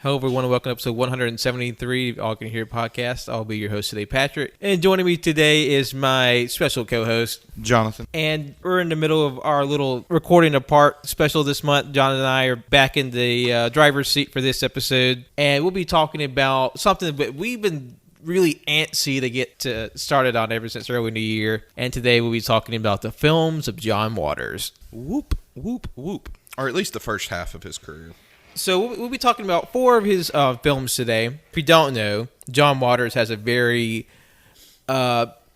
Hello, everyone, welcome to episode 173 of All Can Hear podcast. I'll be your host today, Patrick. And joining me today is my special co-host, Jonathan. And we're in the middle of our little recording apart special this month. John and I are back in the driver's seat for this episode. And we'll be talking about something that we've been really antsy to get started on ever since early in the year. And today we'll be talking about the films of John Waters. Whoop, whoop, whoop. Or at least the first half of his career. So we'll be talking about four of his films today. If you don't know, John Waters has a very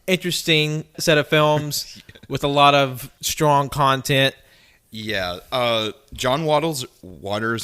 interesting set of films with a lot of strong content. Yeah, John Waters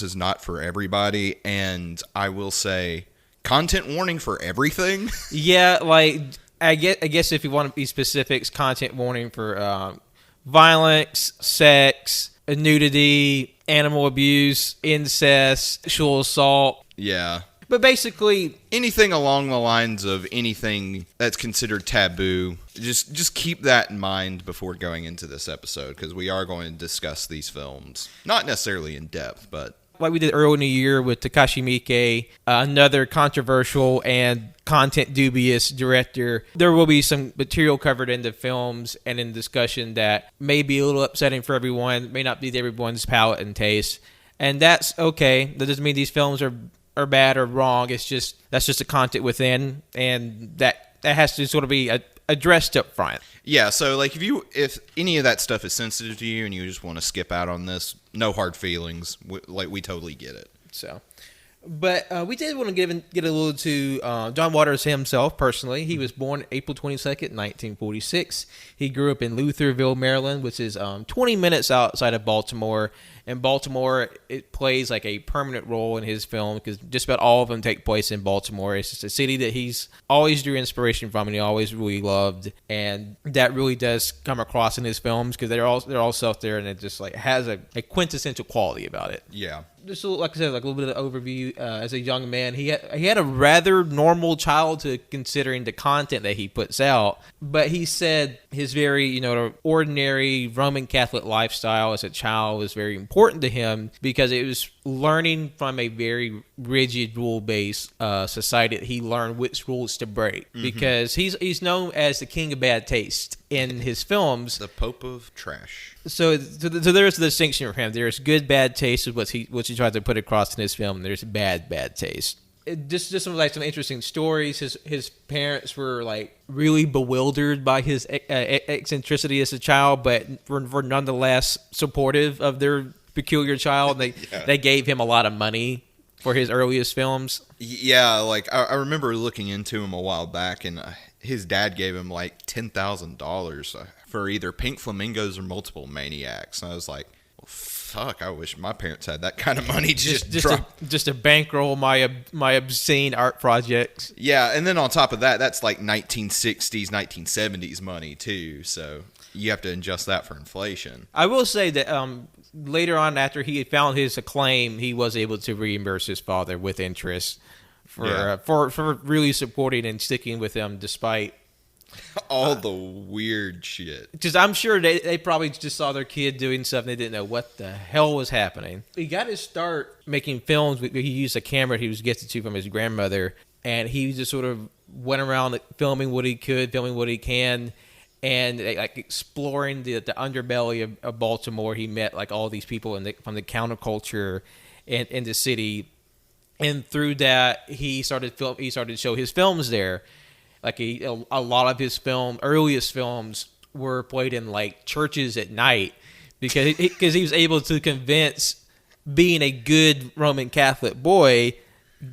is not for everybody, and I will say, content warning for everything. Yeah, like I guess if you want to be specifics, content warning for violence, sex, nudity, animal abuse, incest, sexual assault. Yeah. But basically, anything along the lines of anything that's considered taboo, just keep that in mind before going into this episode, because we are going to discuss these films. Not necessarily in depth, but like we did early in the year with Takashi Miike, another controversial and content dubious director. There will be some material covered in the films and in discussion that may be a little upsetting for everyone, may not be to everyone's palate and taste. And that's okay. That doesn't mean these films are bad or wrong. It's just that's just the content within, and that has to sort of be addressed up front. Yeah, so like if any of that stuff is sensitive to you and you just want to skip out on this, no hard feelings. We totally get it. So, but we did want to get a little to John Waters himself personally. He was born April 22nd, 1946. He grew up in Lutherville, Maryland, which is 20 minutes outside of Baltimore. In Baltimore, it plays like a permanent role in his film because just about all of them take place in Baltimore. It's just a city that he's always drew inspiration from and he always really loved, and that really does come across in his films because they're all self there, and it just like has a quintessential quality about it. Yeah. Just like I said, like a little bit of overview. As a young man, he had a rather normal childhood considering the content that he puts out. But he said his very ordinary Roman Catholic lifestyle as a child was very important to him because it was learning from a very rigid rule-based society that he learned which rules to break. Mm-hmm. Because he's known as the king of bad taste in his films. The Pope of Trash. So there's a distinction for him. There's good bad taste, which he tries to put across in his film, and there's bad taste. Just some interesting stories. His parents were like really bewildered by his eccentricity as a child, but were nonetheless supportive of their peculiar child. They gave him a lot of money for his earliest films. Yeah, like I remember looking into him a while back, and his dad gave him like $10,000 for either Pink Flamingos or Multiple Maniacs. And I was like, well, fuck, I wish my parents had that kind of money just to bankroll my obscene art projects. Yeah, and then on top of that, that's like 1960s, 1970s money too. So you have to adjust that for inflation. I will say that later on, after he had found his acclaim, he was able to reimburse his father with interest for really supporting and sticking with him despite all the weird shit. Because I'm sure they probably just saw their kid doing something they didn't know what the hell was happening. He got his start making films. He used a camera he was gifted to from his grandmother, and he just sort of went around filming what he could, filming what he can, and like exploring the underbelly of Baltimore. He met like all these people from the counterculture in the city, and through that he started to show his films there. Like a lot of his earliest films were played in like churches at night because he was able to convince, being a good Roman Catholic boy,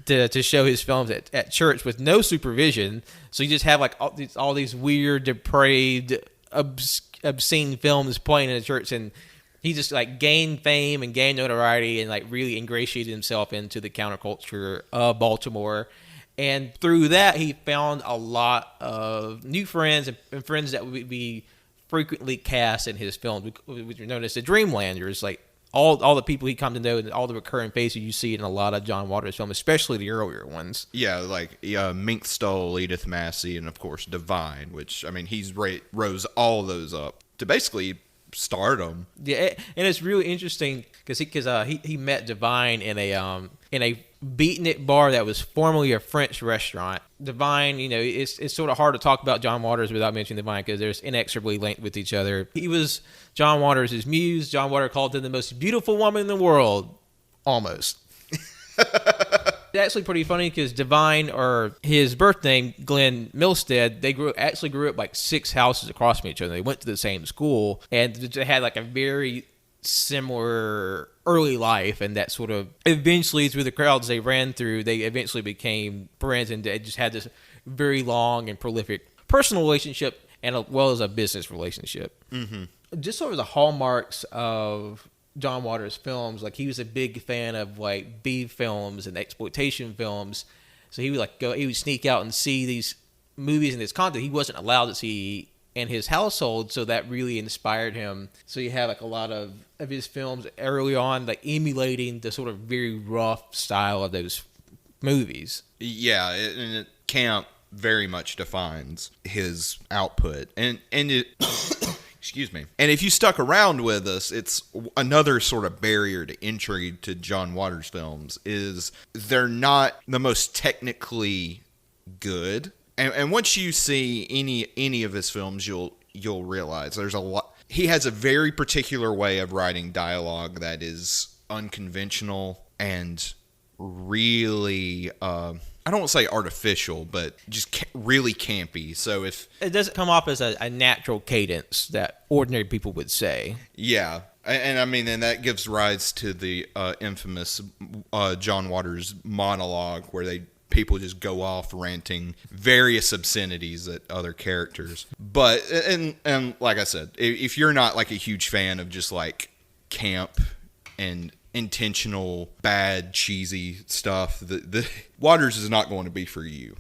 to show his films at church with no supervision. So you just have like all these weird, depraved, obscene films playing in a church, and he just like gained fame and gained notoriety and like really ingratiated himself into the counterculture of Baltimore. And through that, he found a lot of new friends and friends that would be frequently cast in his films, which are known as the Dreamlanders. Like all the people he come to know and all the recurring faces you see in a lot of John Waters films, especially the earlier ones. Yeah, like Mink Stole, Edith Massey, and of course Divine, which, I mean, he's rose all those up to basically stardom. Yeah, and it's really interesting because he met Divine in a beatnik bar that was formerly a French restaurant. Divine, it's sort of hard to talk about John Waters without mentioning Divine because they're inexorably linked with each other. He was John Waters' muse. John Waters called him the most beautiful woman in the world, almost. It's actually pretty funny because Divine, or his birth name, Glenn Milstead, they grew up like 6 houses across from each other. They went to the same school, and they had like a very similar early life, and that sort of eventually through the crowds they ran through, they eventually became friends, and they just had this very long and prolific personal relationship and as well as a business relationship. Mm-hmm. Just sort of the hallmarks of John Waters' films, like he was a big fan of like B films and exploitation films, so he would sneak out and see these movies and this content he wasn't allowed to see in his household, so that really inspired him. So you have like a lot of his films early on like emulating the sort of very rough style of those movies. Yeah, and camp very much defines his output, and it excuse me. And if you stuck around with us, it's another sort of barrier to entry to John Waters films is they're not the most technically good. And once you see any of his films, you'll realize there's a lot. He has a very particular way of writing dialogue that is unconventional and really I don't want to say artificial, but just really campy. So if it doesn't come off as a natural cadence that ordinary people would say. Yeah. And I mean, and that gives rise to the infamous John Waters monologue where people just go off ranting various obscenities at other characters. But, and like I said, if you're not like a huge fan of just like camp and intentional, bad, cheesy stuff, the Waters is not going to be for you.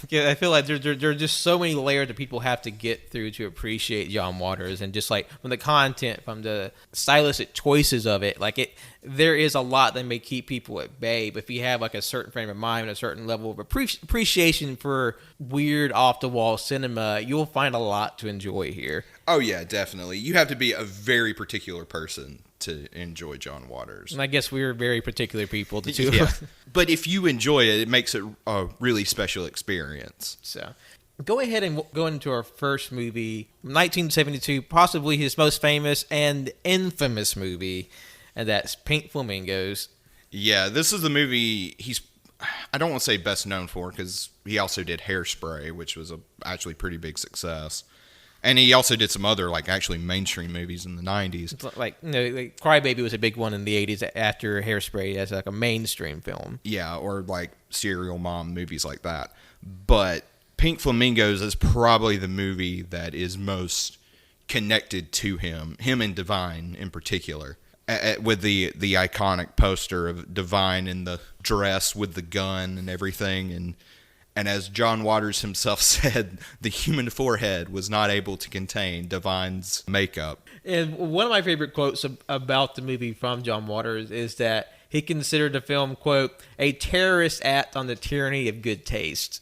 Yeah, I feel like there are just so many layers that people have to get through to appreciate John Waters, and just like from the content, from the stylistic choices of it, there is a lot that may keep people at bay. But if you have like a certain frame of mind and a certain level of appreciation for weird, off the wall cinema, you'll find a lot to enjoy here. Oh yeah, definitely. You have to be a very particular person to enjoy John Waters. And I guess we're very particular people, the two. Yeah. But if you enjoy it, it makes it a really special experience. So go ahead and go into our first movie, 1972, possibly his most famous and infamous movie, and that's Pink Flamingos. Yeah, this is the movie I don't want to say best known for, because he also did Hairspray, which was actually pretty big success. And he also did some other, actually mainstream movies in the 90s. Like Cry Baby was a big one in the 80s after Hairspray as a mainstream film. Yeah, or Serial Mom, movies like that. But Pink Flamingos is probably the movie that is most connected to him and Divine in particular. With the iconic poster of Divine in the dress with the gun and everything, and as John Waters himself said, the human forehead was not able to contain Divine's makeup. And one of my favorite quotes about the movie from John Waters is that he considered the film, quote, a terrorist act on the tyranny of good taste.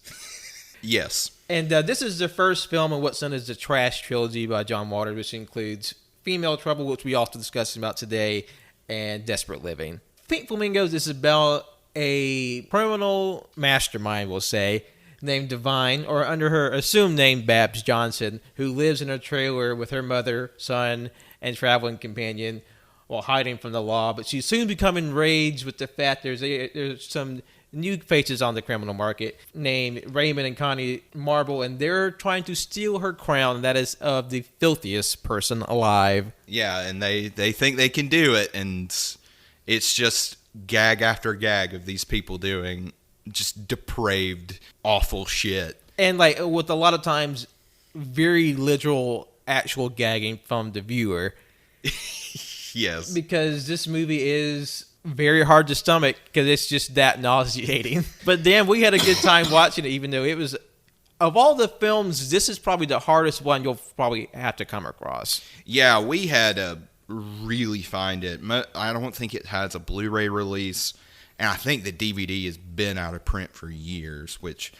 Yes. And this is the first film in what's known as the Trash Trilogy by John Waters, which includes Female Trouble, which we also discussed about today, and Desperate Living. Pink Flamingos is about a criminal mastermind, we'll say, named Divine, or under her assumed name Babs Johnson, who lives in a trailer with her mother, son, and traveling companion while hiding from the law. But she's soon become enraged with the fact there's some new faces on the criminal market named Raymond and Connie Marble, and they're trying to steal her crown, that is of the filthiest person alive. Yeah, and they think they can do it, and it's just gag after gag of these people doing just depraved, awful shit. And with a lot of times very literal actual gagging from the viewer. Yes. Because this movie is very hard to stomach because it's just that nauseating. But damn, we had a good time watching it, even though it was, of all the films, this is probably the hardest one you'll probably have to come across. Yeah, we had to really find it. I don't think it has a Blu-ray release, and I think the DVD has been out of print for years, which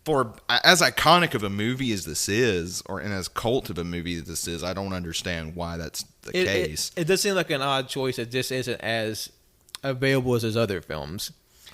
for as iconic of a movie as this is, and as cult of a movie as this is, I don't understand why that's the case. It does seem like an odd choice that just isn't as available as his other films.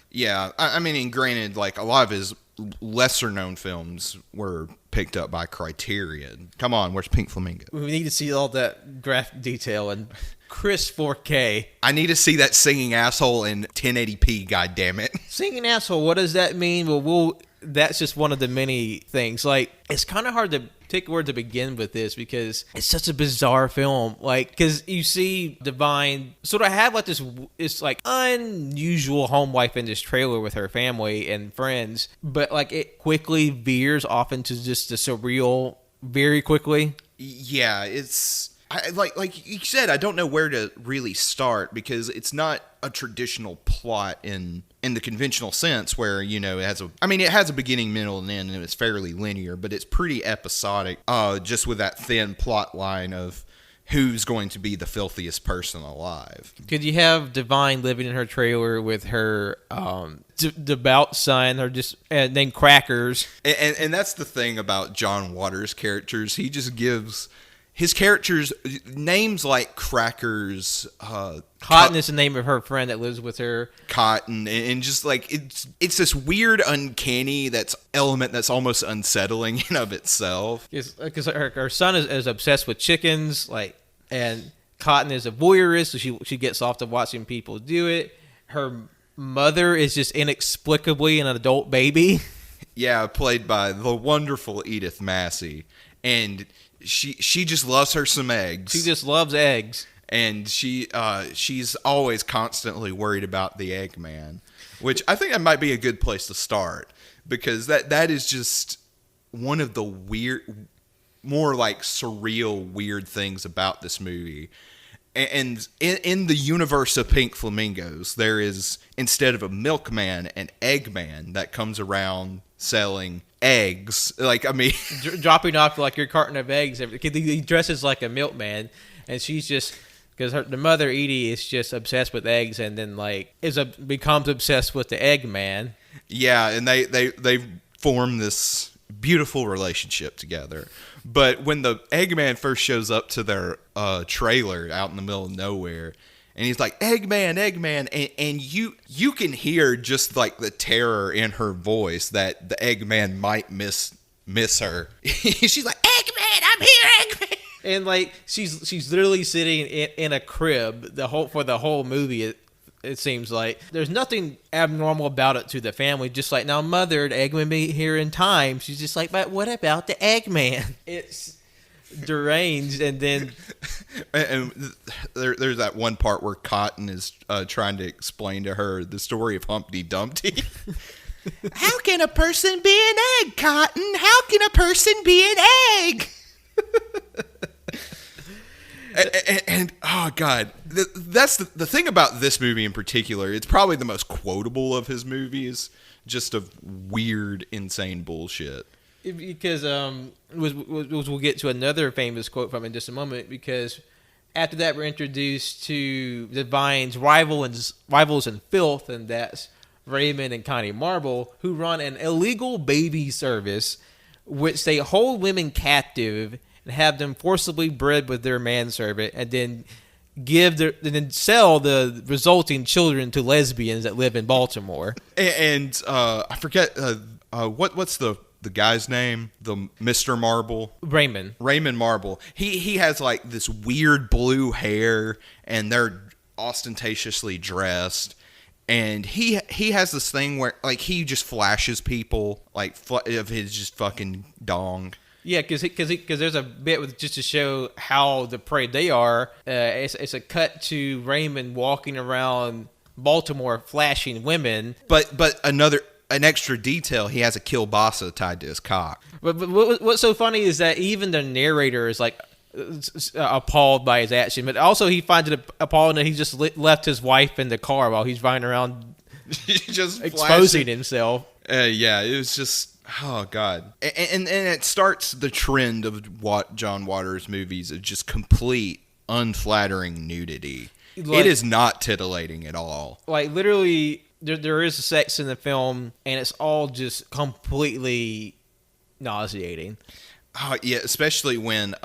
Yeah, I mean, and granted, like a lot of his lesser known films were picked up by Criterion. Come on, where's Pink Flamingo? We need to see all that graphic detail and crisp 4K. I need to see that singing asshole in 1080p. God damn it! Singing asshole. What does that mean? Well, that's just one of the many things. Like, it's kind of hard to pick where to begin with this because it's such a bizarre film. Like, because you see Divine sort of have like this, it's like unusual home life in this trailer with her family and friends, but like it quickly veers off into just the surreal very quickly. Yeah, like you said, I don't know where to really start because it's not a traditional plot in the conventional sense where, you know, it has a beginning, middle, and end, and it's fairly linear, but it's pretty episodic, just with that thin plot line of who's going to be the filthiest person alive. Could you have Divine living in her trailer with her devout son, or just named Crackers? And that's the thing about John Waters' characters. He just gives his characters names like Crackers. Cotton is the name of her friend that lives with her. Cotton, and just like it's this weird, uncanny element that's almost unsettling in of itself. Because her son is obsessed with chickens, like, and Cotton is a voyeurist, so she gets off to watching people do it. Her mother is just inexplicably an adult baby. Yeah, played by the wonderful Edith Massey, and she just loves her some eggs. She just loves eggs. And she's always constantly worried about the Eggman, which I think that might be a good place to start, because that is just one of the weird, more like surreal, weird things about this movie. And in the universe of Pink Flamingos, there is, instead of a milkman, an Eggman that comes around selling eggs. Like, I mean, dropping off like your carton of eggs. He dresses like a milkman, and she's just, because the mother Edie is just obsessed with eggs, and then like becomes obsessed with the Eggman. Yeah, and they form this beautiful relationship together. But when the Eggman first shows up to their trailer out in the middle of nowhere, and he's like, Eggman, and you can hear just like the terror in her voice that the Eggman might miss her. She's like, Eggman, I'm here, Eggman. And like she's literally sitting in a crib for the whole movie. It seems like there's nothing abnormal about it to the family. Just like, now, mother, the Eggman be here in time. She's just like, but what about the Eggman? It's deranged. And then and there's that one part where Cotton is trying to explain to her the story of Humpty Dumpty. How can a person be an egg, Cotton? How can a person be an egg? And oh god, that's the thing about this movie in particular. It's probably the most quotable of his movies, just of weird, insane bullshit. Because we'll get to another famous quote from it in just a moment. Because after that, we're introduced to Divine's rivals in filth, and that's Raymond and Connie Marble, who run an illegal baby service, which they hold women captive and have them forcibly bred with their manservant, and then sell the resulting children to lesbians that live in Baltimore. And I forget what's the guy's name? The Mr. Marble? Raymond Marble. He has like this weird blue hair, and they're ostentatiously dressed. And he has this thing where like he just flashes people like of his just fucking dong. Yeah, because there's a bit with just to show how depraved they are. It's a cut to Raymond walking around Baltimore flashing women. But an extra detail, he has a kielbasa tied to his cock. But what's so funny is that even the narrator is like appalled by his action, but also he finds it appalling that he just left his wife in the car while he's riding around, just exposing himself. Yeah, it was just. Oh god, and it starts the trend of John Waters movies of just complete unflattering nudity. Like, it is not titillating at all. Like literally, there is sex in the film, and it's all just completely nauseating. Oh, yeah, especially when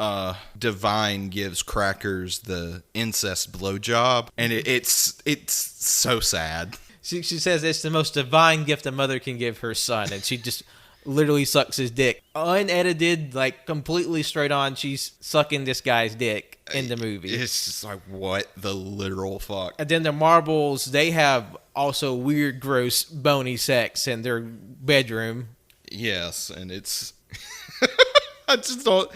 Divine gives Crackers the incest blowjob, and it's so sad. She says it's the most divine gift a mother can give her son, and she just literally sucks his dick. Unedited, like completely straight on, she's sucking this guy's dick in the movie. It's just like, what the literal fuck? And then the Marbles, they have also weird, gross, bony sex in their bedroom. Yes, and it's... I just don't...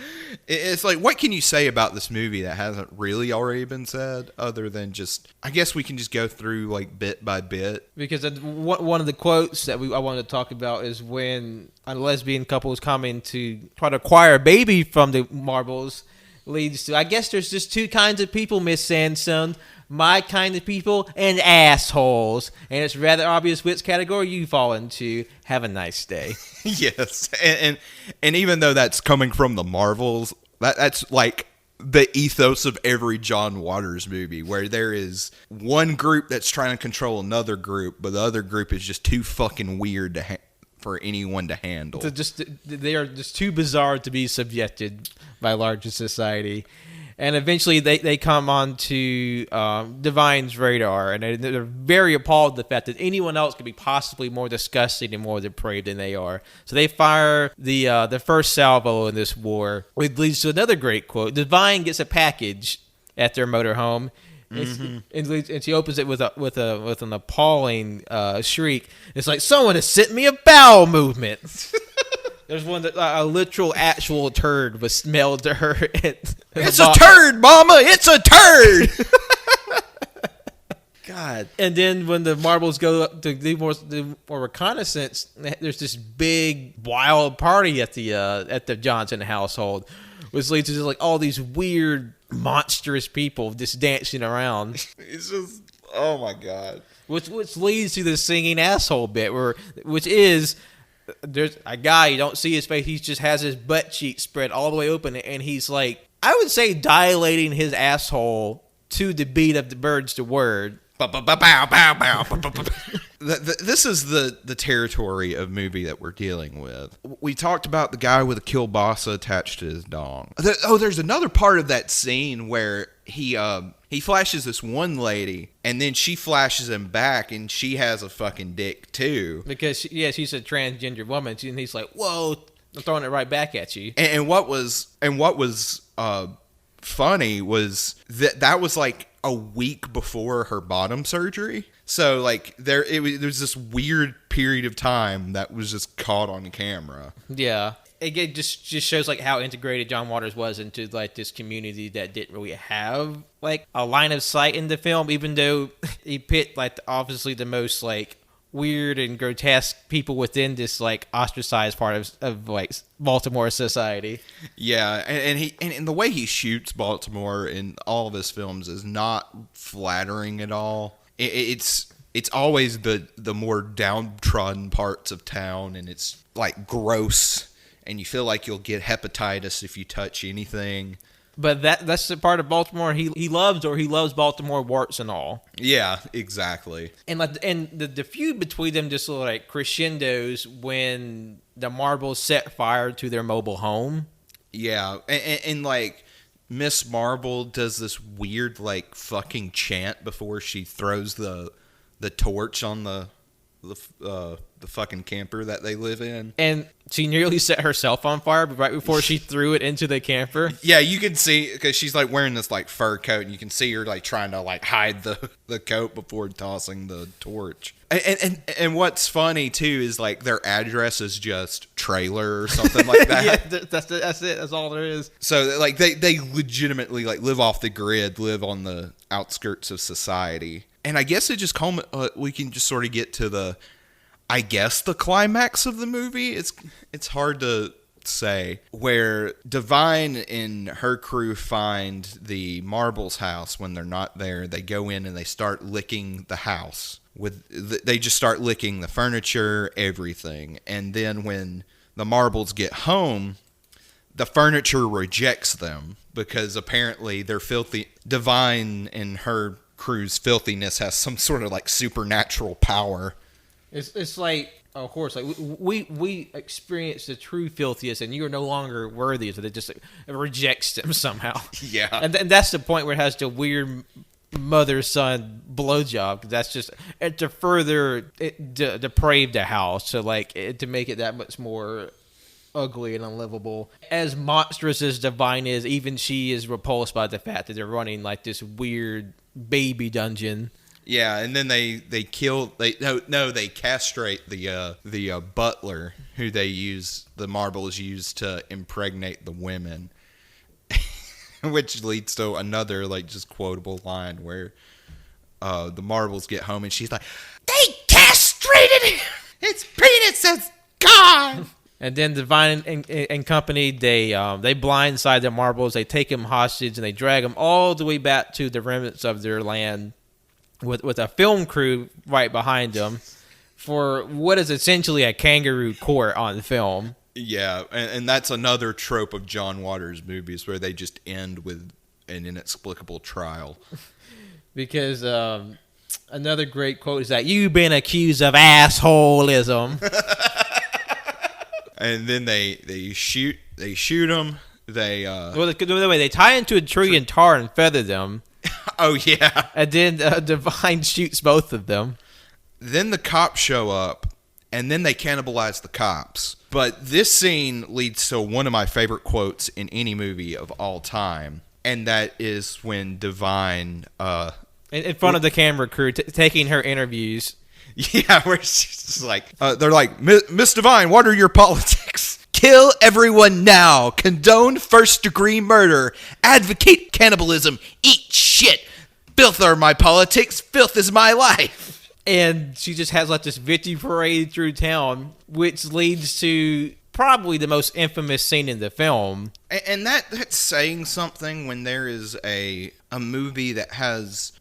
It's like, what can you say about this movie that hasn't really already been said, other than just... I guess we can just go through, like, bit by bit. Because one of the quotes that I wanted to talk about is when a lesbian couple is coming to try to acquire a baby from the Marbles, leads to, I guess there's just two kinds of people, Miss Sandstone. My kind of people and assholes. And it's rather obvious which category you fall into. Have a nice day. Yes. And even though that's coming from the Marvels, that's like the ethos of every John Waters movie, where there is one group that's trying to control another group, but the other group is just too fucking weird for anyone to handle. They are just too bizarre to be subjected by larger society. And eventually they come onto Divine's radar, and they're very appalled at the fact that anyone else could be possibly more disgusting and more depraved than they are. So they fire the first salvo in this war, which leads to another great quote. Divine gets a package at their motorhome, and she opens it with an appalling shriek. It's like, someone has sent me a bowel movement. There's one that a literal, actual turd was smelled to her. It's a turd, Mama! It's a turd! God. And then when the Marbles go up to do more reconnaissance, there's this big, wild party at the Johnson household, which leads to just like all these weird, monstrous people just dancing around. It's just, oh my God. Which leads to the singing asshole bit, which is... There's a guy, you don't see his face, he just has his butt cheek spread all the way open, and he's like, I would say dilating his asshole to the beat of the Birds to Word. This is the territory of movie that we're dealing with. We talked about the guy with a kielbasa attached to his dong. There's another part of that scene where he flashes this one lady, and then she flashes him back, and she has a fucking dick too. Because she's a transgender woman, and he's like, "Whoa, I'm throwing it right back at you." And what was funny was that was like a week before her bottom surgery. So like there was this weird period of time that was just caught on camera. Yeah. It just shows like how integrated John Waters was into like this community that didn't really have like a line of sight in the film, even though he picked like obviously the most like weird and grotesque people within this like ostracized part of like Baltimore society. Yeah, and the way he shoots Baltimore in all of his films is not flattering at all. It's always the more downtrodden parts of town, and it's like gross. And you feel like you'll get hepatitis if you touch anything. But that's the part of Baltimore he loves Baltimore, warts and all. Yeah, exactly. And the feud between them just sort of like crescendos when the Marbles set fire to their mobile home. Yeah, and like Miss Marble does this weird like fucking chant before she throws the torch on the fucking camper that they live in. And she nearly set herself on fire right before she threw it into the camper. Yeah, you can see, because she's like wearing this like fur coat, and you can see her like trying to like hide the coat before tossing the torch. And what's funny too is like their address is just trailer or something like that. Yeah, that's it. That's all there is. So like they legitimately like live off the grid, live on the outskirts of society. And I guess it just we can just sort of get to the climax of the movie. It's hard to say, where Divine and her crew find the Marbles house. When they're not there, they go in and they start licking the house. They just start licking the furniture, everything. And then when the Marbles get home, the furniture rejects them because apparently they're filthy. Divine and her crew's filthiness has some sort of like supernatural power. It's like a horse. Like we experience the true filthiness, and you are no longer worthy. So it just rejects them somehow. Yeah, and that's the point where it has the weird mother-son blowjob. That's just to further deprave the house, to to make it that much more ugly and unlivable. As monstrous as Divine is, even she is repulsed by the fact that they're running like this weird baby dungeon. Yeah, and then they castrate the butler who the marbles use to impregnate the women, which leads to another like just quotable line where the marbles get home and she's like, "They castrated him. His penis is gone." And then Divine and company, they blindside the marbles. They take him hostage and they drag him all the way back to the remnants of their land, with a film crew right behind them, for what is essentially a kangaroo court on film. Yeah, and that's another trope of John Waters' movies where they just end with an inexplicable trial. Because another great quote is that you've been accused of assholism. And then they shoot him. They they tie into a tree and tar and feather them. Oh yeah. And then Divine shoots both of them. Then the cops show up, and then they cannibalize the cops. But this scene leads to one of my favorite quotes in any movie of all time, and that is when Divine in front of the camera crew taking her interviews. Yeah, where she's just like, they're like, "Miss Divine, what are your politics? Kill everyone now. Condone first-degree murder. Advocate cannibalism. Eat shit. Filth are my politics. Filth is my life." And she just has like this victory parade through town, which leads to probably the most infamous scene in the film. And that's saying something when there is a movie that has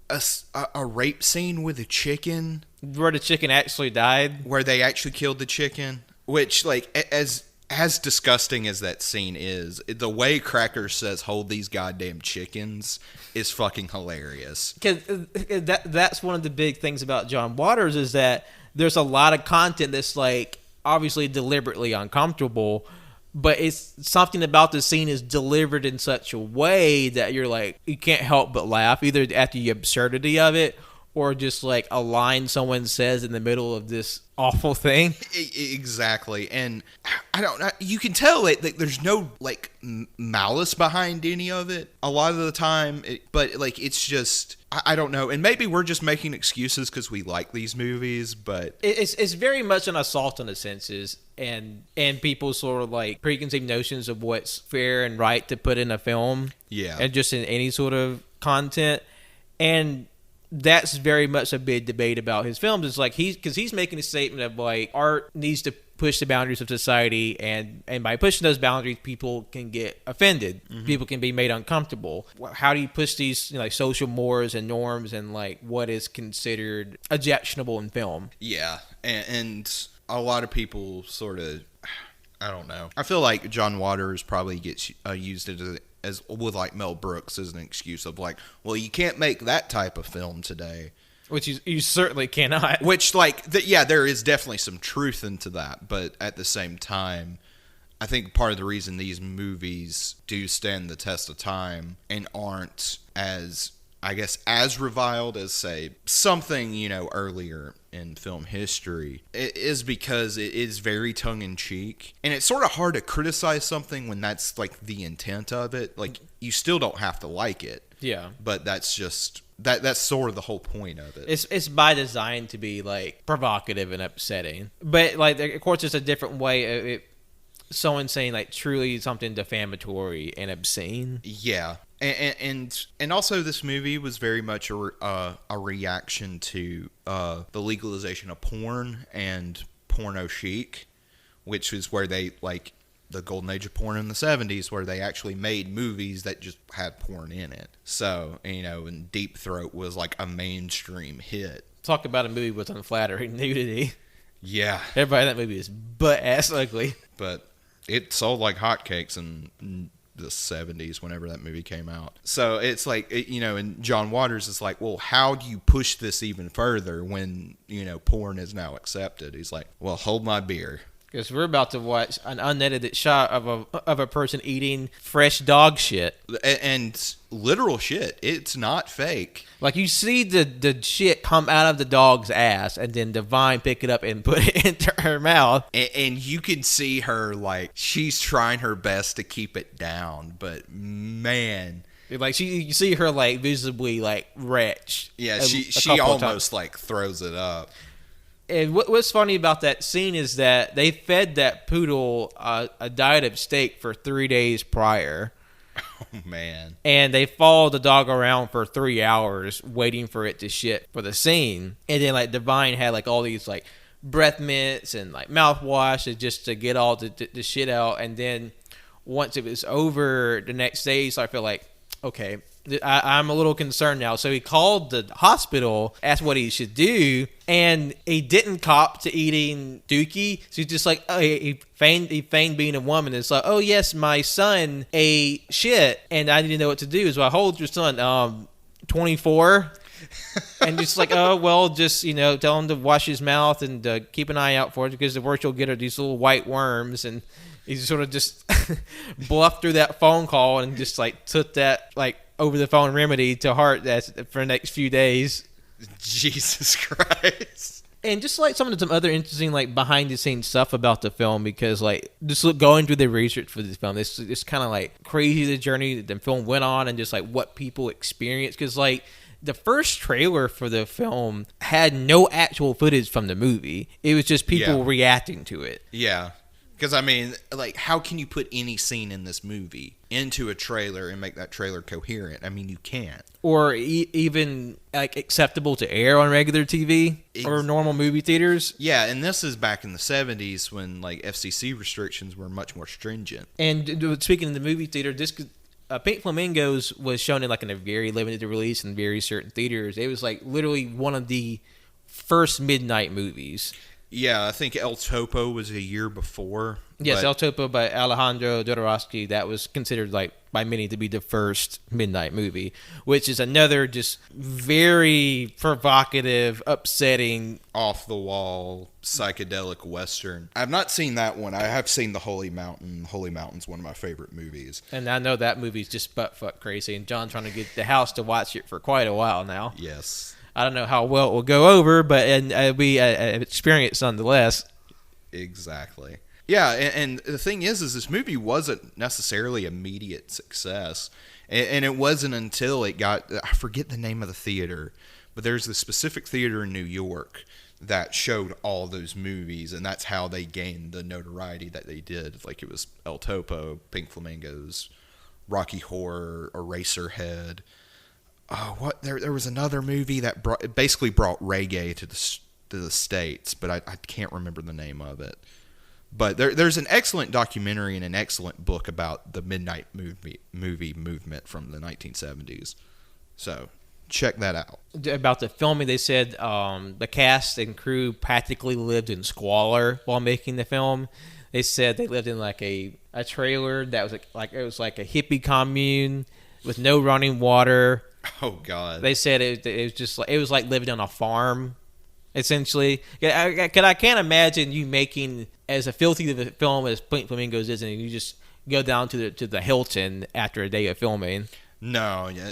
a rape scene with a chicken. Where the chicken actually died. Where they actually killed the chicken. Which, like, as disgusting as that scene is, the way Cracker says, "Hold these goddamn chickens," is fucking hilarious. Because that's one of the big things about John Waters, is that there's a lot of content that's, like, obviously deliberately uncomfortable, but it's something about the scene is delivered in such a way that you're like, you can't help but laugh, either at the absurdity of it, or just like a line someone says in the middle of this awful thing. Exactly. And I don't know, you can tell it, like, there's no like malice behind any of it a lot of the time, but like it's just, I don't know, and maybe we're just making excuses because we like these movies, but it's very much an assault on the senses and people's sort of like preconceived notions of what's fair and right to put in a film. Yeah. And just in any sort of content. And that's very much a big debate about his films. It's like he's making a statement of like art needs to push the boundaries of society, and by pushing those boundaries, people can get offended. Mm-hmm. People can be made uncomfortable. How do you push these like social mores and norms and like what is considered objectionable in film? Yeah, and a lot of people sort of, I don't know. I feel like John Waters probably gets used as with like Mel Brooks as an excuse of like, well, you can't make that type of film today. Which you certainly cannot. Which, like, yeah, there is definitely some truth into that. But at the same time, I think part of the reason these movies do stand the test of time and aren't as, I guess, as reviled as, say, something, earlier in film history, it is because it is very tongue-in-cheek. And it's sort of hard to criticize something when that's, like, the intent of it. Like, you still don't have to like it. Yeah. But that's just... That's sort of the whole point of it. It's by design to be like provocative and upsetting, but like of course it's a different way. Someone saying like truly something defamatory and obscene. Yeah, and also this movie was very much a reaction to the legalization of porn and porno chic, which is where they like. The golden age of porn in the 70s, where they actually made movies that just had porn in it. So, and Deep Throat was like a mainstream hit. Talk about a movie with unflattering nudity. Yeah. Everybody in that movie is butt-ass ugly. But it sold like hotcakes, and the 70s, whenever that movie came out. So it's like, and John Waters is like, well, how do you push this even further when, porn is now accepted? He's like, well, hold my beer. Because we're about to watch an unedited shot of a person eating fresh dog shit. And literal shit. It's not fake. Like, you see the shit come out of the dog's ass, and then Divine pick it up and put it into her mouth. And you can see her, like, she's trying her best to keep it down. But, man... Like, you see her, like, visibly, like, retch. Yeah, she almost, like, throws it up. And what's funny about that scene is that they fed that poodle a diet of steak for 3 days prior. Oh, man. And they followed the dog around for 3 hours waiting for it to shit for the scene. And then, like, Divine had, like, all these, like, breath mints and, like, mouthwash just to get all the shit out. And then once it was over the next day, so I feel like, okay, I'm a little concerned now. So he called the hospital, asked what he should do, and he didn't cop to eating dookie. So he's just like, he feigned being a woman. It's like, oh yes, my son ate shit, and I didn't know what to do. So I hold your son, 24, and just like, oh well, just tell him to wash his mouth and keep an eye out for it, because the worst you'll get are these little white worms. And he sort of just bluffed through that phone call and just like took that like over the phone remedy to heart for the next few days. Jesus Christ. And just like some other interesting like behind the scenes stuff about the film, because like just going through the research for this film, it's kind of like crazy the journey that the film went on and just like what people experienced. Because like the first trailer for the film had no actual footage from the movie. It was just people reacting to it. Yeah. Because, I mean, like, how can you put any scene in this movie into a trailer and make that trailer coherent? I mean, you can't. Or even, like, acceptable to air on regular TV or normal movie theaters. Yeah, and this is back in the 70s when, like, FCC restrictions were much more stringent. And speaking of the movie theater, this Pink Flamingos was shown in, like, in a very limited release in very certain theaters. It was, like, literally one of the first midnight movies. Yeah, I think El Topo was a year before. Yes, El Topo by Alejandro Jodorowsky. That was considered, like, by many to be the first midnight movie, which is another just very provocative, upsetting, off-the-wall, psychedelic Western. I've not seen that one. I have seen The Holy Mountain. Holy Mountain's one of my favorite movies. And I know that movie's just butt-fuck crazy, and John's trying to get the house to watch it for quite a while now. Yes. I don't know how well it will go over, but it'll be an experience nonetheless. Exactly. Yeah, and the thing is this movie wasn't necessarily immediate success. And it wasn't until it got, I forget the name of the theater, but there's this specific theater in New York that showed all those movies, and that's how they gained the notoriety that they did. Like, it was El Topo, Pink Flamingos, Rocky Horror, Eraserhead. There was another movie that basically brought reggae to the States, but I can't remember the name of it. But there's an excellent documentary and an excellent book about the midnight movie movement from the 1970s. So check that out. About the filming, they said the cast and crew practically lived in squalor while making the film. They said they lived in like a trailer that was like it was like a hippie commune with no running water. Oh God! They said it was just like it was like living on a farm, essentially. I can't imagine you making as a filthy of a film as Pink Flamingos is, and you just go down to the Hilton after a day of filming. No, yeah,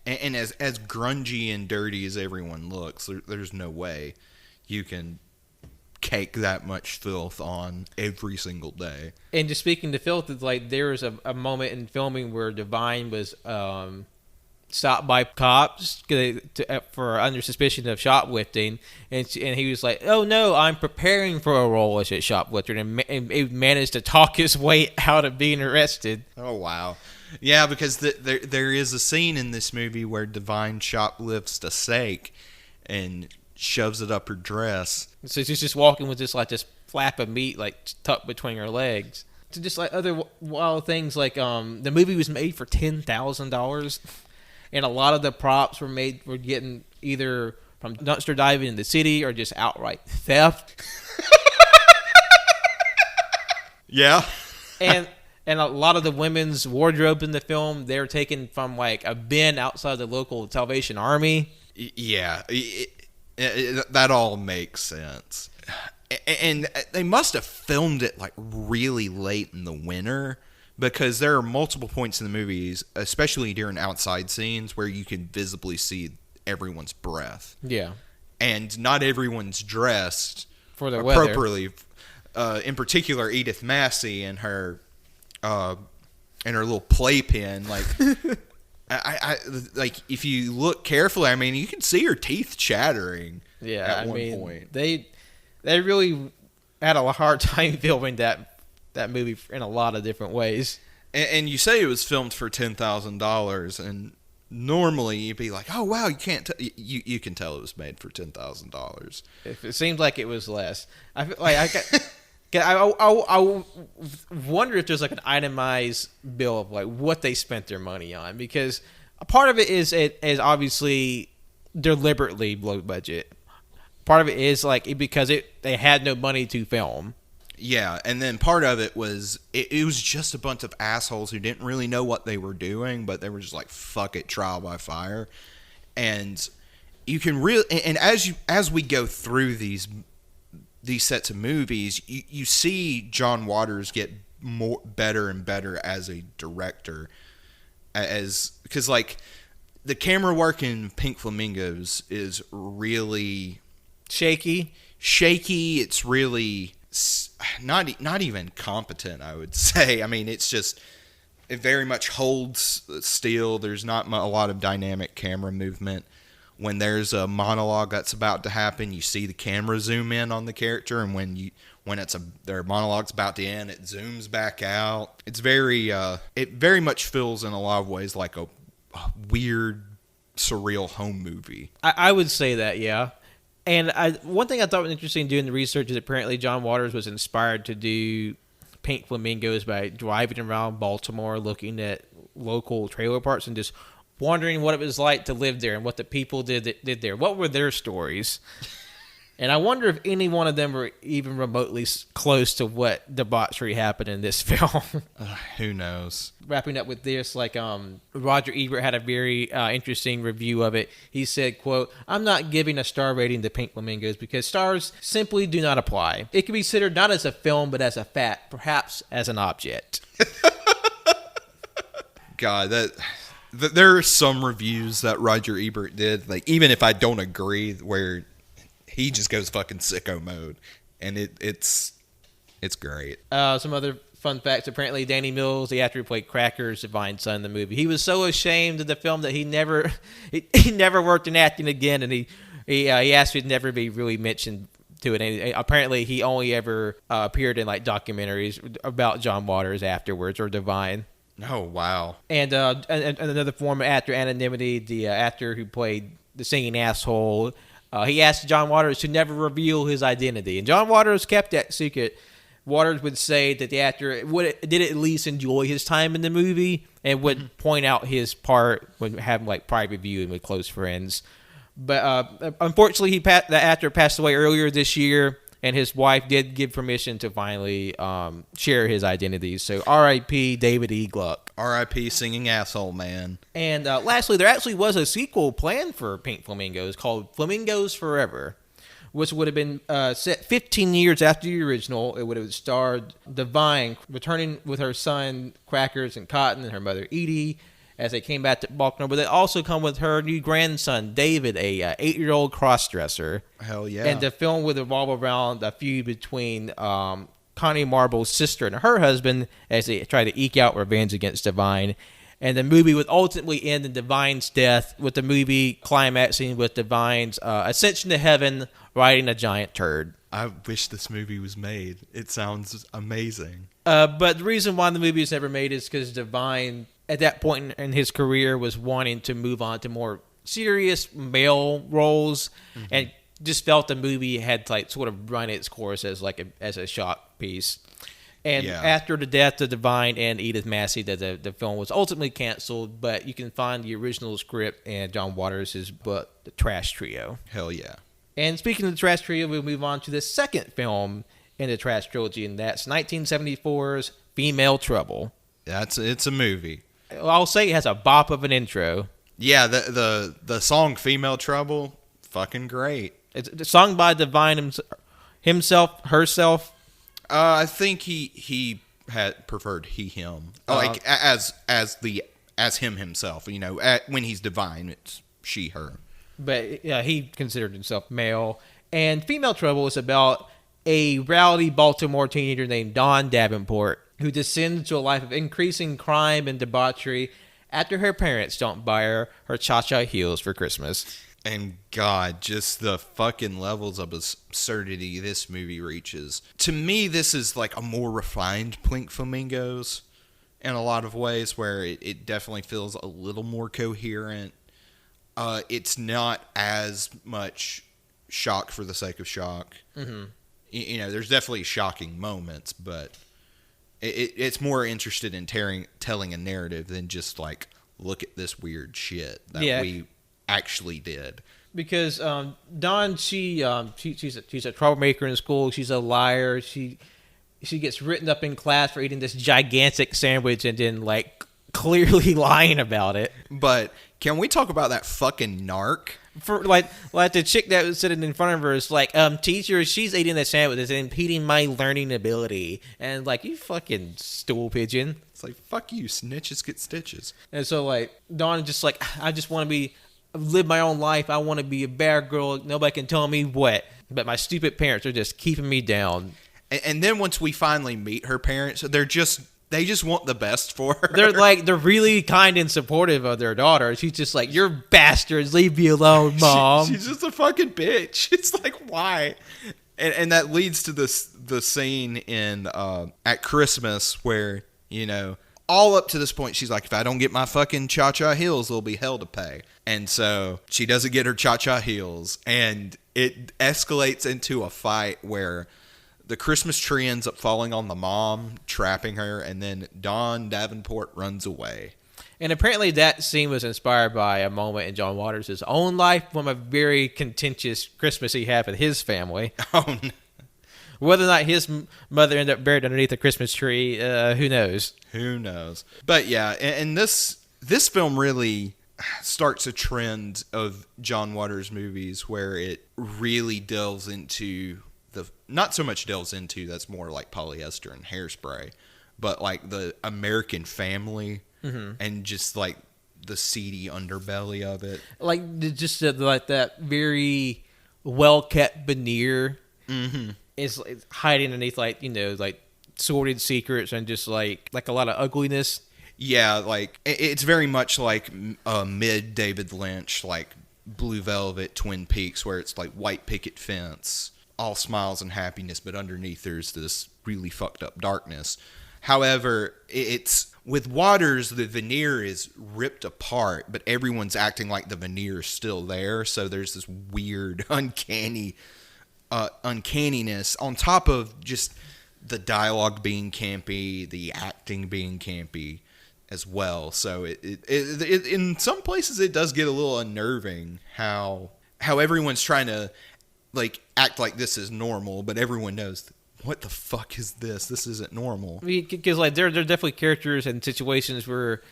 and as grungy and dirty as everyone looks, there's no way you can cake that much filth on every single day. And just speaking to filth, it's like there was a moment in filming where Divine was stopped by cops for under suspicion of shoplifting, and he was like, "Oh no, I'm preparing for a role as a shoplifter," and he managed to talk his way out of being arrested. Oh wow, yeah, because there is a scene in this movie where Divine shoplifts a steak and shoves it up her dress. So she's just walking with this flap of meat like tucked between her legs. To just like other wild things, like the movie was made for $10,000. And a lot of the props were getting either from dumpster diving in the city or just outright theft. Yeah. And And a lot of the women's wardrobe in the film, they're taken from like a bin outside the local Salvation Army. Yeah, that all makes sense. And they must have filmed it like really late in the winter, because there are multiple points in the movies, especially during outside scenes, where you can visibly see everyone's breath. Yeah. And not everyone's dressed for the appropriately. In particular, Edith Massey and her little playpen, like I like if you look carefully, I mean, you can see her teeth chattering. Yeah, at one point. They really had a hard time filming that movie in a lot of different ways. And you say it was filmed for $10,000, and normally you'd be like, "Oh wow, you can't you can tell it was made for $10,000." It seems like it was less. I feel like I wonder if there's like an itemized bill of like what they spent their money on, because a part of it is obviously deliberately low budget. Part of it is like because they had no money to film. Yeah, and then part of it was it was just a bunch of assholes who didn't really know what they were doing, but they were just like, fuck it, trial by fire. And you can really, and as we go through these sets of movies, you see John Waters get better and better as a director, because like the camera work in Pink Flamingos is really shaky. It's really not even competent, I would say. I mean, it very much holds still. There's not a lot of dynamic camera movement. When there's a monologue that's about to happen, you see the camera zoom in on the character, and when their monologue's about to end, it zooms back out. It's it very much feels in a lot of ways like a weird, surreal home movie. I would say that, yeah. And one thing I thought was interesting doing the research is apparently John Waters was inspired to do Pink Flamingos by driving around Baltimore, looking at local trailer parks and just wondering what it was like to live there and what the people did there. What were their stories? And I wonder if any one of them were even remotely close to what debauchery happened in this film. Who knows? Wrapping up with this, like Roger Ebert had a very interesting review of it. He said, quote, "I'm not giving a star rating to Pink Flamingos because stars simply do not apply. It can be considered not as a film, but as a fact, perhaps as an object." God, there are some reviews that Roger Ebert did, like even if I don't agree, where he just goes fucking sicko mode, and it's great. Some other fun facts. Apparently, Danny Mills, the actor who played Cracker's divine son in the movie, he was so ashamed of the film that he never worked in acting again, and he asked to never be really mentioned to it. And apparently, he only ever appeared in like documentaries about John Waters afterwards, or Divine. Oh wow! And another form of actor anonymity, the actor who played the singing asshole. He asked John Waters to never reveal his identity, and John Waters kept that secret. Waters would say that the actor did at least enjoy his time in the movie and would point out his part when having like private viewing with close friends. But unfortunately, the actor passed away earlier this year, and his wife did give permission to finally share his identity. So R.I.P. David E. Gluck. R.I.P. singing asshole man. And lastly, there actually was a sequel planned for Pink Flamingos called Flamingos Forever, which would have been set 15 years after the original. It would have starred Divine returning with her son Crackers and Cotton and her mother Edie as they came back to Baltimore. But they also come with her new grandson David, a 8-year-old crossdresser. Hell yeah! And the film would revolve around a feud between Connie Marble's sister and her husband as they try to eke out revenge against Divine. And the movie would ultimately end in Divine's death, with the movie climaxing with Divine's ascension to heaven riding a giant turd. I wish this movie was made. It sounds amazing. But the reason why the movie was never made is because Divine, at that point in his career, was wanting to move on to more serious male roles, and just felt the movie had like sort of run its course as a shock piece. And after the death of Divine and Edith Massey, the film was ultimately canceled, but you can find the original script in John Waters' book, The Trash Trio. Hell yeah. And speaking of The Trash Trio, we'll move on to the second film in the Trash Trilogy, and that's 1974's Female Trouble. It's a movie. I'll say it has a bop of an intro. Yeah, the song "Female Trouble," fucking great. It's sung by Divine himself, herself. I think he had preferred him, like as him himself. You know, when he's Divine, it's she, her. But yeah, he considered himself male. And Female Trouble is about a rowdy Baltimore teenager named Dawn Davenport who descends to a life of increasing crime and debauchery after her parents don't buy her cha-cha heels for Christmas. And God, just the fucking levels of absurdity this movie reaches. To me, this is like a more refined Pink Flamingos in a lot of ways, where it definitely feels a little more coherent. It's not as much shock for the sake of shock. Mm-hmm. You know, there's definitely shocking moments, but it's more interested in telling a narrative than just like, look at this weird shit that we actually did. Because Dawn, she's a troublemaker in school. She's a liar. She gets written up in class for eating this gigantic sandwich and then like clearly lying about it. But can we talk about that fucking narc? For like the chick that was sitting in front of her is like, teacher, she's eating that sandwich. It's impeding my learning ability. And like, you fucking stool pigeon. It's like, fuck you, snitches get stitches. And so like, Dawn is just like, I just want to live my own life. I want to be a bad girl. Nobody can tell me what. But my stupid parents are just keeping me down. And then once we finally meet her parents, they just want the best for her. They're really kind and supportive of their daughter. She's just like, you're bastards, leave me alone, Mom. She's just a fucking bitch. It's like, why? And that leads to the scene in at Christmas where, you know, all up to this point, she's like, if I don't get my fucking cha-cha heels, there'll be hell to pay. And so she doesn't get her cha-cha heels, and it escalates into a fight where the Christmas tree ends up falling on the mom, trapping her, and then Dawn Davenport runs away. And apparently that scene was inspired by a moment in John Waters' own life from a very contentious Christmas he had with his family. Oh, no. Whether or not his mother ended up buried underneath a Christmas tree, who knows? Who knows? But yeah, and this film really starts a trend of John Waters movies where it really delves into not so much delves into, that's more like Polyester and Hairspray, but like the American family and just like the seedy underbelly of it. Like just like that very well-kept veneer is hiding underneath, like, you know, like sordid secrets and just like a lot of ugliness. Yeah, like it's very much like mid David Lynch, like Blue Velvet, Twin Peaks, where it's like white picket fence, all smiles and happiness, but underneath there's this really fucked up darkness. However, it's with Waters, the veneer is ripped apart, but everyone's acting like the veneer is still there. So there's this weird, uncanniness on top of just the dialogue being campy, the acting being campy as well. So it in some places it does get a little unnerving how everyone's trying to like act like this is normal, but everyone knows, what the fuck is this? This isn't normal. Because like there are definitely characters and situations where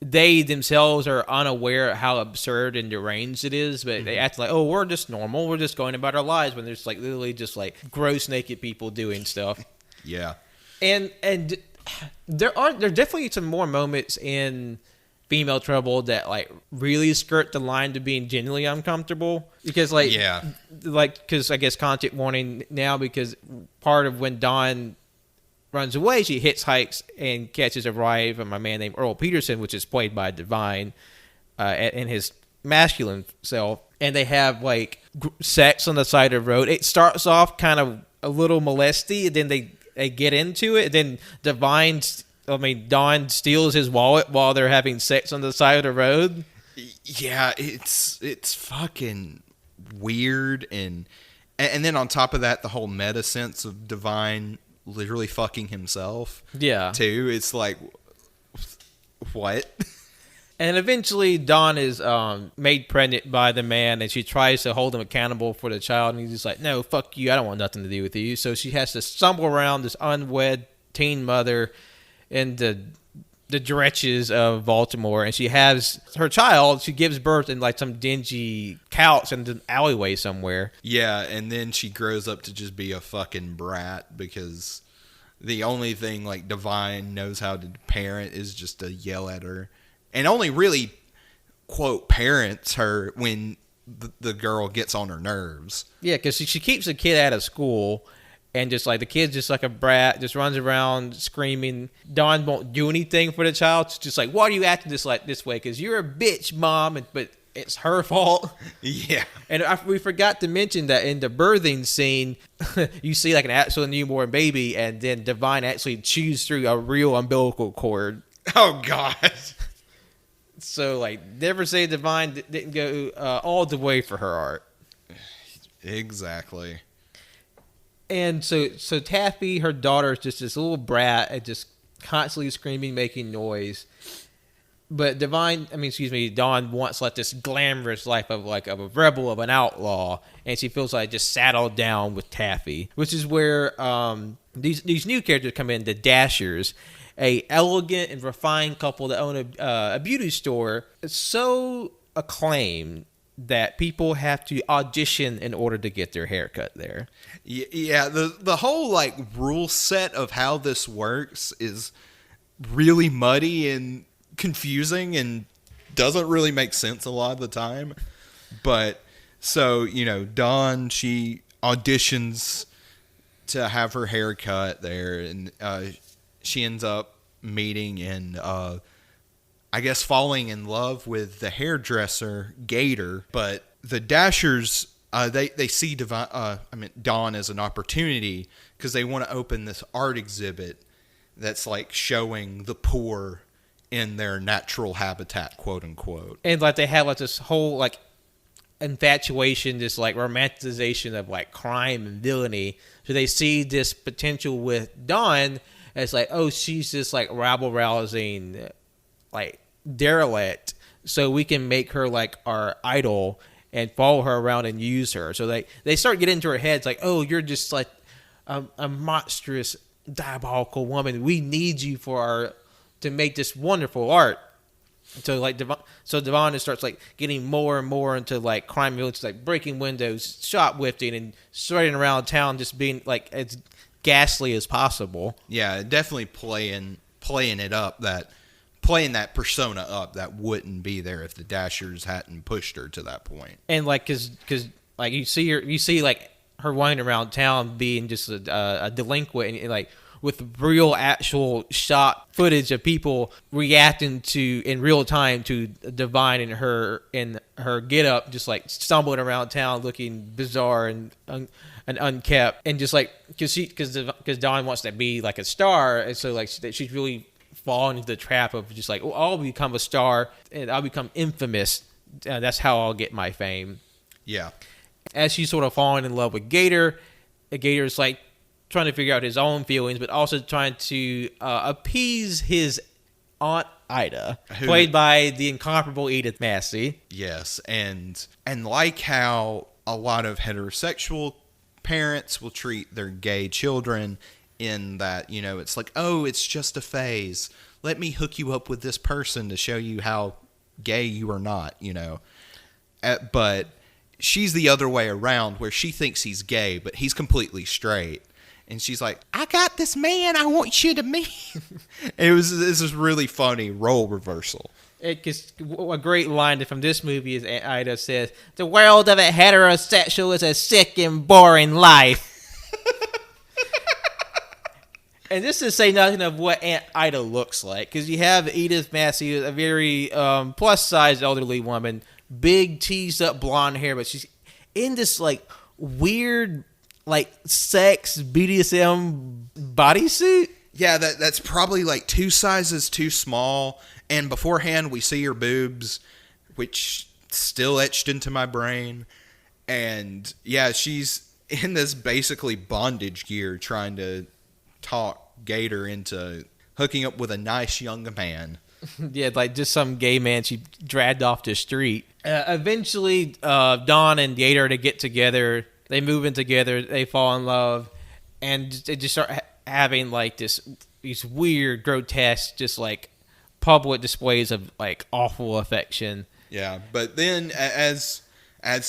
they themselves are unaware of how absurd and deranged it is, but they act like, oh, we're just normal, we're just going about our lives, when there's like literally just like gross naked people doing stuff. Yeah. And there definitely some more moments in Female Trouble that like really skirt the line to being genuinely uncomfortable, because like, yeah, like, because I guess content warning now, because part of when Dawn runs away, she hitchhikes and catches a ride from a man named Earl Peterson, which is played by Divine in his masculine self, and they have like sex on the side of the road. It starts off kind of a little molesty, and then they get into it, and then Dawn steals his wallet while they're having sex on the side of the road. Yeah, it's fucking weird, and then on top of that, the whole meta sense of Divine literally fucking himself. Yeah. Too. It's like, what? And eventually, Dawn is made pregnant by the man, and she tries to hold him accountable for the child. And he's just like, no, fuck you. I don't want nothing to do with you. So she has to stumble around this unwed teen mother in the dretches of Baltimore. And she has her child. She gives birth in like some dingy couch in the alleyway somewhere. Yeah, and then she grows up to just be a fucking brat because the only thing like Divine knows how to parent is just to yell at her. And only really, quote, parents her when the girl gets on her nerves. Yeah, because she keeps the kid out of school, and just like the kid's just like a brat, just runs around screaming. Dawn won't do anything for the child. It's just like, why are you acting this way? Because you're a bitch, mom. But it's her fault. Yeah. And we forgot to mention that in the birthing scene, you see like an actual newborn baby, and then Divine actually chews through a real umbilical cord. Oh, God. So, like, never say Divine didn't go all the way for her art. Exactly. And so Taffy, her daughter, is just this little brat and just constantly screaming, making noise. But Dawn wants like this glamorous life of a rebel, of an outlaw, and she feels like just saddled down with Taffy, which is where these new characters come in, the Dashers. A elegant and refined couple that own a beauty store. It's so acclaimed that people have to audition in order to get their hair cut there. Yeah, the whole like rule set of how this works is really muddy and confusing and doesn't really make sense a lot of the time. But so, Dawn, she auditions to have her hair cut there, and she ends up meeting and I guess falling in love with the hairdresser Gator. But the Dashers, they see Dawn as an opportunity because they want to open this art exhibit that's like showing the poor in their natural habitat, quote unquote. And like they have like this whole like infatuation, this like romanticization of like crime and villainy. So they see this potential with Dawn. It's like, oh, she's just like rabble-rousing, like derelict, so we can make her like our idol and follow her around and use her. So they start getting into her heads like, oh, you're just like a monstrous, diabolical woman. We need you to make this wonderful art. So like Devon starts like getting more and more into like crime villains, like breaking windows, shoplifting, and strutting around town, just being like as ghastly as possible. Yeah, definitely playing it up, playing that persona up that wouldn't be there if the Dashers hadn't pushed her to that point. And like because like you see like her running around town being just a delinquent, and like with real actual shot footage of people reacting to in real time to Divine and her get up, just like stumbling around town looking bizarre and unkept, and just like because Dawn wants to be like a star, and so like she's really falling into the trap of just like, oh, I'll become a star and I'll become infamous. That's how I'll get my fame. Yeah. As she's sort of falling in love with Gator, Gator's like trying to figure out his own feelings, but also trying to appease his Aunt Ida, played by the incomparable Edith Massey. Yes, and like how a lot of heterosexual parents will treat their gay children in that, it's like, oh, it's just a phase. Let me hook you up with this person to show you how gay you are not, But she's the other way around, where she thinks he's gay, but he's completely straight. And she's like, I got this man I want you to meet. This is really funny role reversal. A great line from this movie is Aunt Ida says, the world of a heterosexual is a sick and boring life. And this is say nothing of what Aunt Ida looks like, because you have Edith Massey, a very plus-sized elderly woman, big teased-up blonde hair, but she's in this like weird like sex BDSM bodysuit. Yeah, that's probably like 2 sizes too small. And beforehand, we see her boobs, which still etched into my brain. And yeah, she's in this basically bondage gear trying to talk Gator into hooking up with a nice young man. Yeah, like just some gay man she dragged off the street. Eventually, Dawn and Gator, they get together. They move in together. They fall in love, and they just start having like these weird, grotesque, just like public displays of like awful affection. Yeah, but then as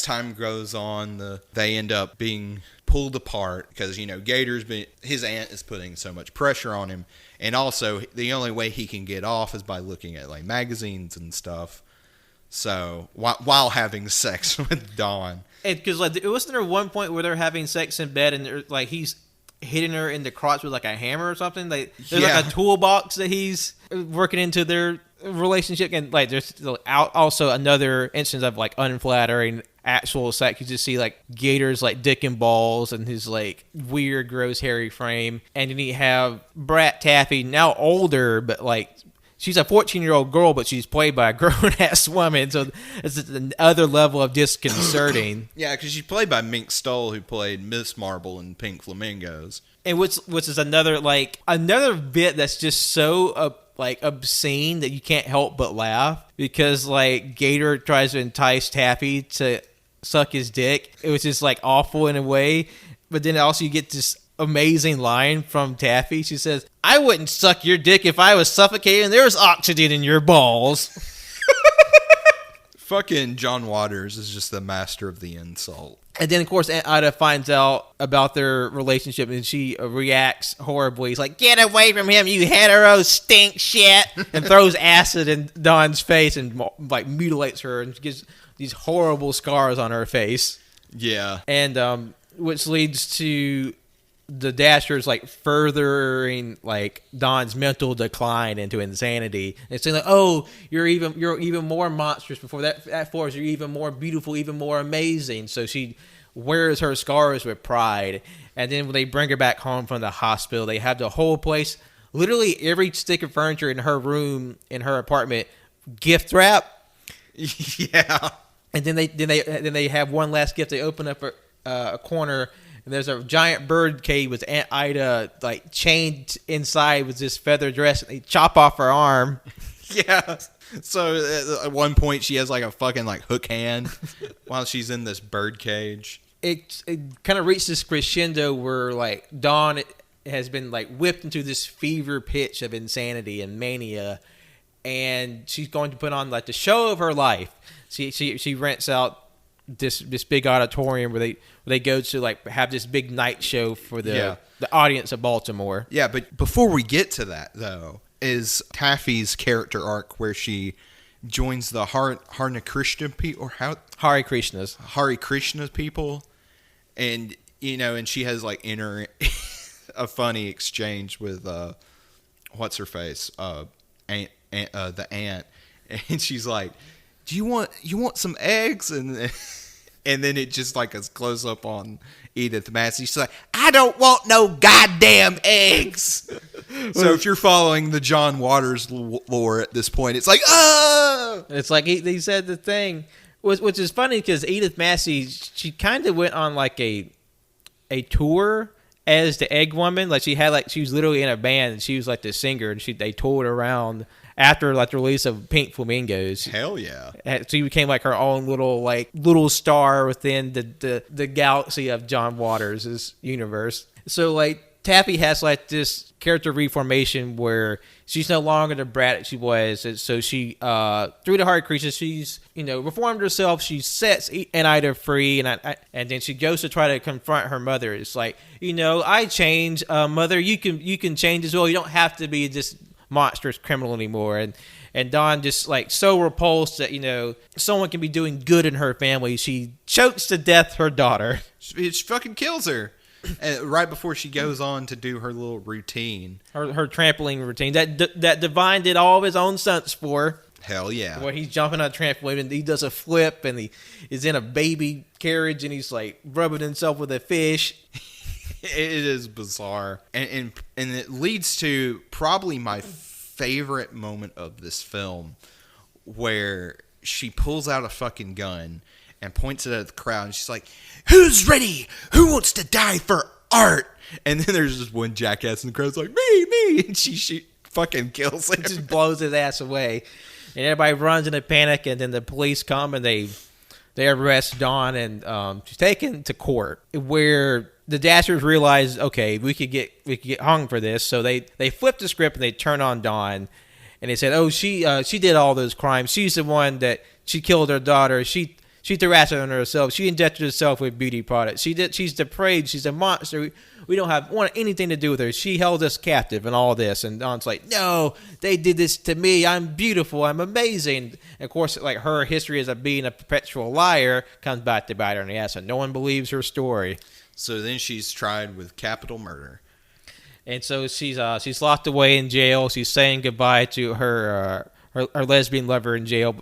time goes on, they end up being pulled apart because his aunt is putting so much pressure on him, and also the only way he can get off is by looking at like magazines and stuff. So while having sex with Dawn, because like it wasn't there one point where they're having sex in bed and like he's hitting her in the crotch with like a hammer or something. Like there's like a toolbox that he's working into their relationship, and like there's also another instance of like unflattering actual sex. You just see like Gator's like dick and balls and his like weird, gross, hairy frame, and then you have Brat Taffy, now older, but like she's a 14-year-old girl, but she's played by a grown-ass woman, so it's another level of disconcerting. Yeah, because she's played by Mink Stoll, who played Miss Marble in Pink Flamingos. And which is another bit that's just so obscene that you can't help but laugh, because like Gator tries to entice Taffy to suck his dick. It was just like awful in a way, but then also you get this amazing line from Taffy. She says, "I wouldn't suck your dick if I was suffocating. There's oxygen in your balls." Fucking John Waters is just the master of the insult. And then, of course, Aunt Ida finds out about their relationship, and she reacts horribly. He's like, "Get away from him, you hetero stink shit!" and throws acid in Dawn's face and like mutilates her and gives these horrible scars on her face. Yeah. And which leads to the Dashers like furthering like Dawn's mental decline into insanity. And saying like, "Oh, you're even more monstrous before that force. You're even more beautiful, even more amazing." So she wears her scars with pride. And then when they bring her back home from the hospital, they have the whole place, literally every stick of furniture in her room, in her apartment, gift wrap. Yeah. And then they have one last gift. They open up a corner, and there's a giant bird cage with Aunt Ida like chained inside with this feather dress, and they chop off her arm. Yeah. So at one point she has like a fucking like hook hand while she's in this bird cage. It kind of reached this crescendo where like Dawn has been like whipped into this fever pitch of insanity and mania, and she's going to put on like the show of her life. She rents out this big auditorium where they go to like have this big night show for the audience of Baltimore. Yeah, but before we get to that though, is Taffy's character arc where she joins the Hare Krishna people, or how Hare Krishnas people, and and she has like a funny exchange with what's her face, the aunt, and she's like, "Do you want some eggs?" And then it just like a close up on Edith Massey. She's like, "I don't want no goddamn eggs." So if you're following the John Waters lore at this point, it's like, oh! It's like he said the thing, which is funny because Edith Massey, she kind of went on like a tour as the Egg Woman. Like she was literally in a band, and she was like the singer, and they toured around after like the release of Pink Flamingos. Hell yeah. She became like her own little star within the galaxy of John Waters' universe. So like Taffy has like this character reformation where she's no longer the brat that she was. And so she through the Hare Krishna, she's reformed herself. She sets Aunt Ida free, and then she goes to try to confront her mother. It's like, I changed, mother. You can change as well. You don't have to be this monstrous criminal anymore. And Dawn just like so repulsed that someone can be doing good in her family, she chokes to death her daughter. She fucking kills her. And right before she goes on to do her little routine, her trampoline routine that Divine did all of his own stunts for. Hell yeah. Where he's jumping on a trampoline and he does a flip and he is in a baby carriage and he's like rubbing himself with a fish. It is bizarre. And it leads to probably my favorite moment of this film, where she pulls out a fucking gun and points it at the crowd, and she's like, "Who's ready? Who wants to die for art?" And then there's just one jackass in the crowd's like, me. And she fucking kills him. Just blows his ass away. And everybody runs in a panic, and then the police come and they arrest Dawn, and she's taken to court where the Dashers realize, okay, we could get hung for this. So they flip the script and they turn on Dawn, and they said, oh, she did all those crimes. She's the one that she killed her daughter. She threw acid on herself. She injected herself with beauty products. She's depraved. She's a monster. We don't want anything to do with her. She held us captive and all this. And Dawn's like, no, they did this to me. I'm beautiful. I'm amazing. And of course, like, her history as being a perpetual liar comes back to bite her in the ass, and no one believes her story. So then she's tried with capital murder. And so she's locked away in jail. She's saying goodbye to her lesbian lover in jail.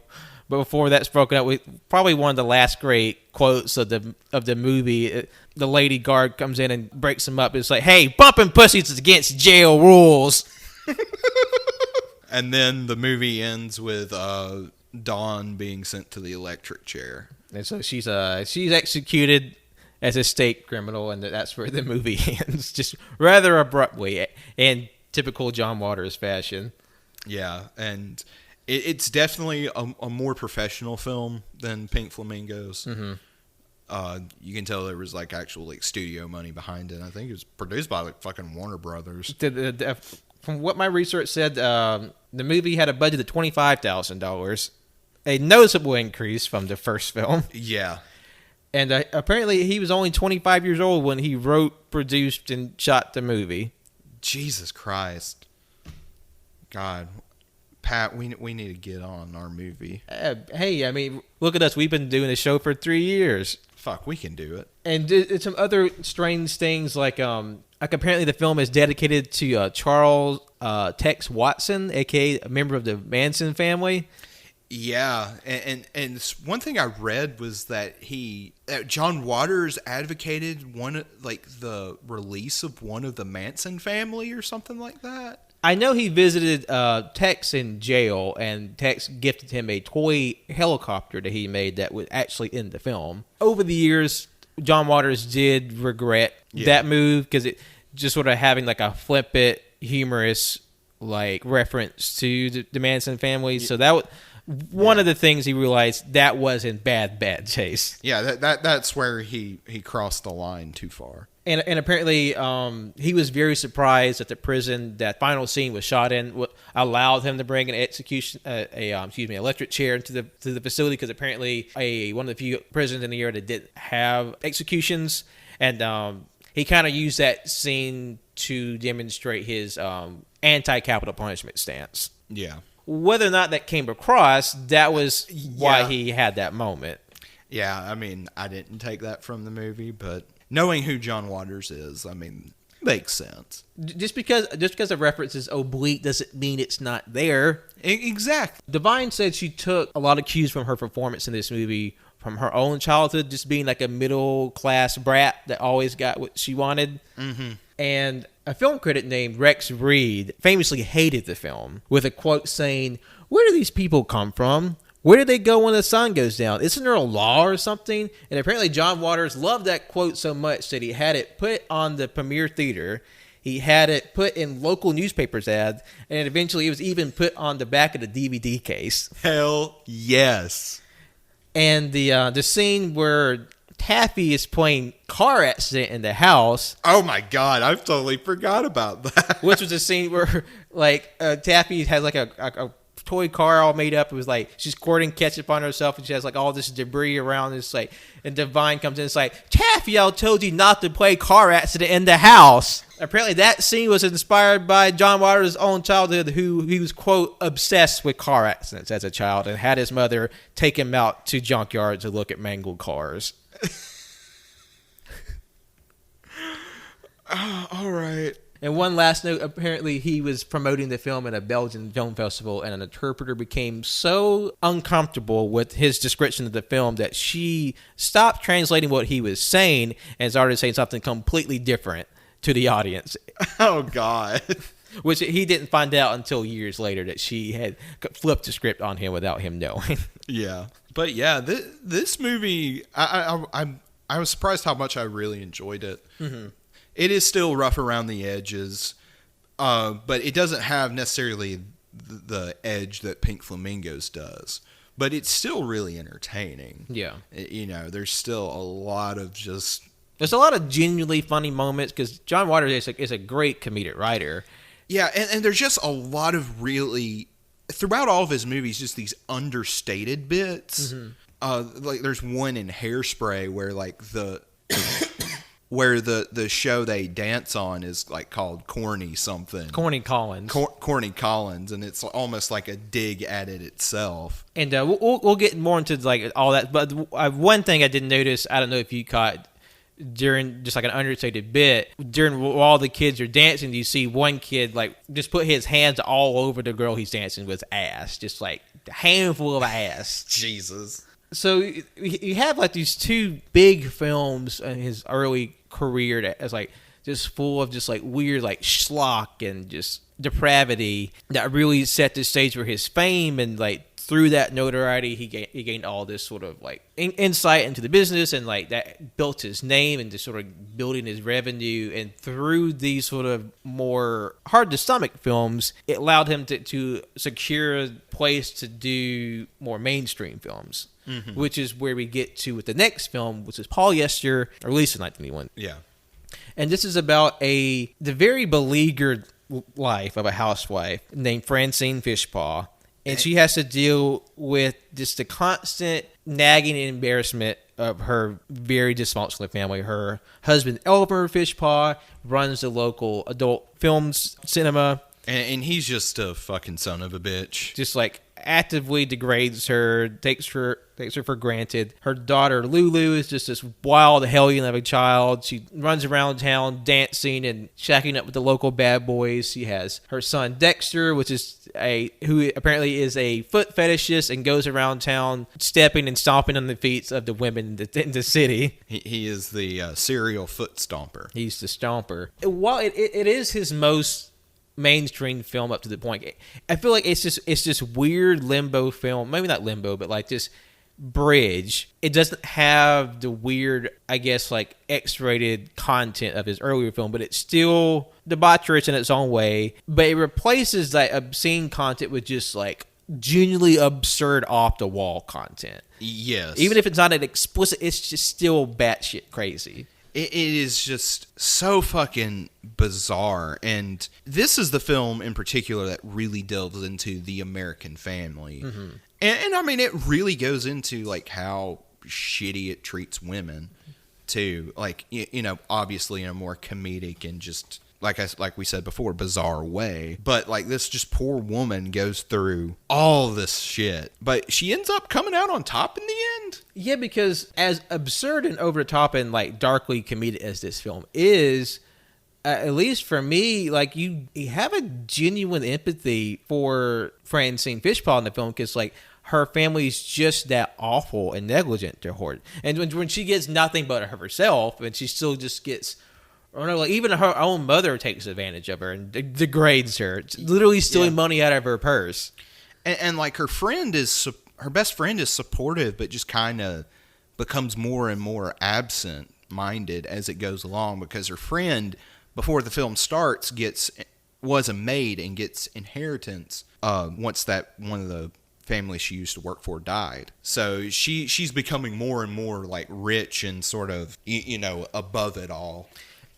But before that's broken up, with probably one of the last great quotes of the movie, the lady guard comes in and breaks him up. It's like, hey, bumping pussies is against jail rules. And then the movie ends with Dawn being sent to the electric chair. And so she's executed as a state criminal, and that's where the movie ends, just rather abruptly, in typical John Waters fashion. Yeah, and it's definitely a more professional film than Pink Flamingos. Mm-hmm. You can tell there was like actual like studio money behind it. I think it was produced by like fucking Warner Brothers. From what my research said, the movie had a budget of $25,000, a noticeable increase from the first film. Yeah. And apparently he was only 25 years old when he wrote, produced, and shot the movie. Jesus Christ. God. Pat, we need to get on our movie. Hey, I mean, look at us. We've been doing the show for 3 years. Fuck, we can do it. And it's some other strange things, like apparently the film is dedicated to Charles Tex Watson, a.k.a. a member of the Manson family. Yeah, and one thing I read was that John Waters advocated the release of one of the Manson family or something like that. I know he visited Tex in jail, and Tex gifted him a toy helicopter that he made that was actually in the film. Over the years, John Waters did regret that move, because it just sort of having like a flippant, humorous like reference to the Manson family. So that was one of the things he realized that was in bad taste. Yeah, that's where he crossed the line too far. And apparently he was very surprised that the prison that final scene was shot in allowed him to bring an electric chair into the facility, because apparently one of the few prisons in the area that didn't have executions, and he kind of used that scene to demonstrate his anti-capital punishment stance. Yeah. Whether or not that came across, that was why he had that moment. Yeah, I mean, I didn't take that from the movie, but knowing who John Waters is, I mean, makes sense. Just because the reference is oblique doesn't mean it's not there. Exactly. Divine said she took a lot of cues from her performance in this movie from her own childhood, just being like a middle-class brat that always got what she wanted. Mm-hmm. And a film critic named Rex Reed famously hated the film, with a quote saying, "Where do these people come from? Where do they go when the sun goes down? Isn't there a law or something?" And apparently John Waters loved that quote so much that he had it put on the premiere theater. He had it put in local newspapers ads, and eventually it was even put on the back of the DVD case. Hell yes. And the scene where Taffy is playing car accident in the house. Oh my God, I've totally forgot about that. Which was a scene where like Taffy has like a toy car all made up. It was like she's squirting ketchup on herself, and she has like all this debris around. It's like, and Divine comes in. It's like, Taffy, I told you not to play car accident in the house. Apparently, that scene was inspired by John Waters' own childhood, who he was, quote, obsessed with car accidents as a child, and had his mother take him out to junkyards to look at mangled cars. All right. And one last note, apparently he was promoting the film at a Belgian film festival, and an interpreter became so uncomfortable with his description of the film that she stopped translating what he was saying and started saying something completely different to the audience. Oh, God. Which he didn't find out until years later, that she had flipped the script on him without him knowing. Yeah. But yeah, this movie, I was surprised how much I really enjoyed it. Mm-hmm. It is still rough around the edges. but it doesn't have necessarily the edge that Pink Flamingos does. But it's still really entertaining. Yeah. There's still a lot of just... There's a lot of genuinely funny moments because John Waters is a great comedic writer. Yeah, and there's just a lot of really... Throughout all of his movies, just these understated bits. Mm-hmm. Like there's one in Hairspray where like where the show they dance on is like called Corny something. Corny Collins. Corny Collins, and it's almost like a dig at it itself. And we'll get more into like all that. But one thing I did notice, I don't know if you caught during just like an understated bit, during while all the kids are dancing, you see one kid like just put his hands all over the girl he's dancing with ass, just like a handful of ass. Jesus. So you have like these two big films in his early career that is like just full of just like weird like schlock and just depravity that really set the stage for his fame, and like through that notoriety he gained all this sort of like insight into the business, and like that built his name and just sort of building his revenue. And through these sort of more hard to stomach films, it allowed him to secure a place to do more mainstream films. Mm-hmm. Which is where we get to with the next film, which is Polyester, released in 1991. Yeah. And this is about the very beleaguered life of a housewife named Francine Fishpaw. And she has to deal with just the constant nagging and embarrassment of her very dysfunctional family. Her husband, Elmer Fishpaw, runs the local adult films cinema. And he's just a fucking son of a bitch. Just like actively degrades her, takes her for granted. Her daughter Lulu is just this wild hellion of a child. She runs around town dancing and shacking up with the local bad boys. She has her son Dexter, who apparently is a foot fetishist and goes around town stepping and stomping on the feet of the women in the city. He is the serial foot stomper. He's the stomper. While it is his most mainstream film up to the point, I feel like it's just weird limbo film. Maybe not limbo, but like this bridge. It doesn't have the weird, I guess, like X-rated content of his earlier film, but it's still debaucherous in its own way. But it replaces that obscene content with just like genuinely absurd, off the wall content. Yes, even if it's not an explicit, it's just still batshit crazy. It is just so fucking bizarre. And this is the film in particular that really delves into the American family. Mm-hmm. And I mean, it really goes into like how shitty it treats women too. Like, obviously in a more comedic and just like we said before, bizarre way. But like this just poor woman goes through all this shit, but she ends up coming out on top in the end. Yeah, because as absurd and over the top and like darkly comedic as this film is, at least for me, like you have a genuine empathy for Francine Fishpaw in the film, because like her family's just that awful and negligent to her. And when she gets nothing but herself, and she still just gets, or no, like even her own mother takes advantage of her and degrades her, literally stealing money out of her purse. And like her best friend is supportive, but just kind of becomes more and more absent-minded as it goes along, because her friend, before the film starts, was a maid and gets inheritance once that one of the family she used to work for died. So she's becoming more and more like rich and sort of above it all.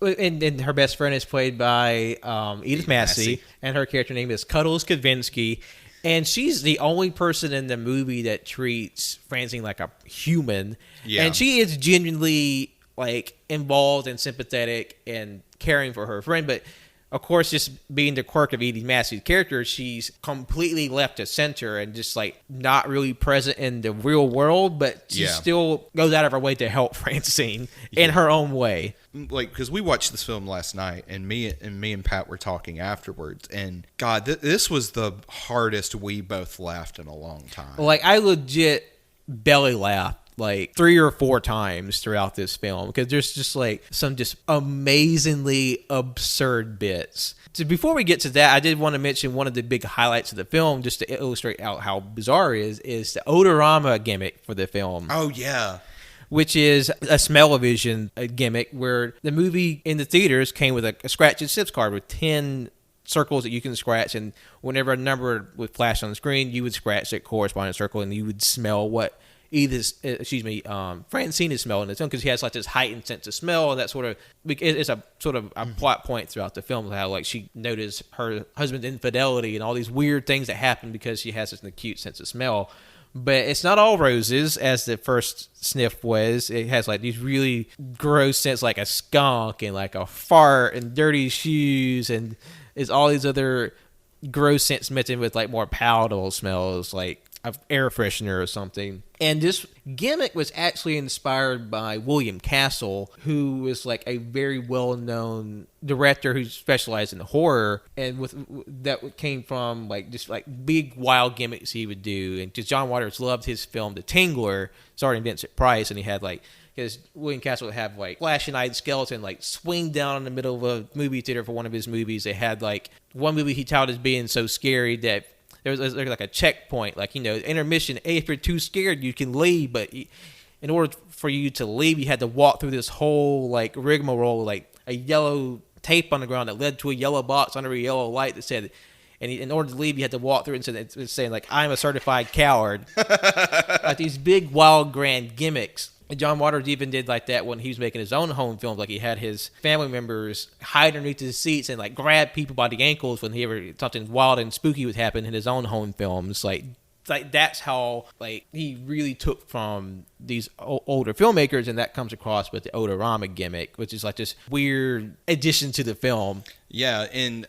And her best friend is played by Edith Massey, and her character name is Cuddles Kavinsky. And she's the only person in the movie that treats Francine like a human. Yeah. And she is genuinely like involved and sympathetic and caring for her friend. But of course, just being the quirk of Edie Massey's character, she's completely left to center and just like not really present in the real world, but she still goes out of her way to help Francine in her own way. Like, because we watched this film last night, and me and Pat were talking afterwards, and God, this was the hardest we both laughed in a long time. Like, I legit belly laughed like 3 or 4 times throughout this film, because there's just like some just amazingly absurd bits. So before we get to that, I did want to mention one of the big highlights of the film, just to illustrate out how bizarre it is the odorama gimmick for the film. Oh yeah. Which is a smell-o-vision gimmick where the movie in the theaters came with a scratch and snips card with 10 circles that you can scratch, and whenever a number would flash on the screen, you would scratch that corresponding circle, and you would smell what Francine is smelling its own, because he has like this heightened sense of smell, and that sort of it's a sort of a plot point throughout the film, how like she noticed her husband's infidelity and all these weird things that happen because she has such an acute sense of smell. But it's not all roses, as the first sniff was. It has like these really gross scents, like a skunk and like a fart and dirty shoes, and it's all these other gross scents mixed in with like more palatable smells, like of air freshener or something. And this gimmick was actually inspired by William Castle, who was like a very well-known director who specialized in horror, and that came from like just like big wild gimmicks he would do. And because John Waters loved his film The Tingler, starring Vincent Price, and he had like, because William Castle would have like flashing-eyed skeleton like swing down in the middle of a movie theater for one of his movies. They had like one movie he touted as being so scary that there was like a checkpoint, like, intermission. Hey, if you're too scared, you can leave. But in order for you to leave, you had to walk through this whole like rigmarole, like a yellow tape on the ground that led to a yellow box under a yellow light that said, and in order to leave, you had to walk through it, and it's saying like, I'm a certified coward. Like these big, wild, grand gimmicks. John Waters even did like that when he was making his own home films. Like he had his family members hide underneath his seats and like grab people by the ankles when something wild and spooky would happen in his own home films. Like that's how like he really took from these older filmmakers, and that comes across with the odorama gimmick, which is like this weird addition to the film. Yeah, and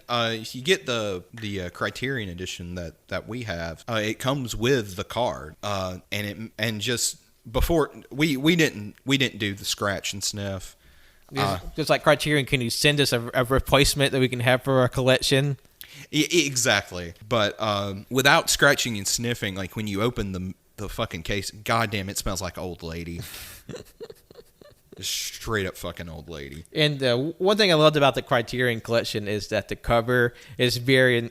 you get the Criterion edition that we have. It comes with the card, before we didn't do the scratch and sniff. Just like Criterion, can you send us a replacement that we can have for our collection? Exactly. But without scratching and sniffing, like when you open the fucking case, goddamn, it smells like old lady. Straight up fucking old lady. And one thing I loved about the Criterion collection is that the cover is very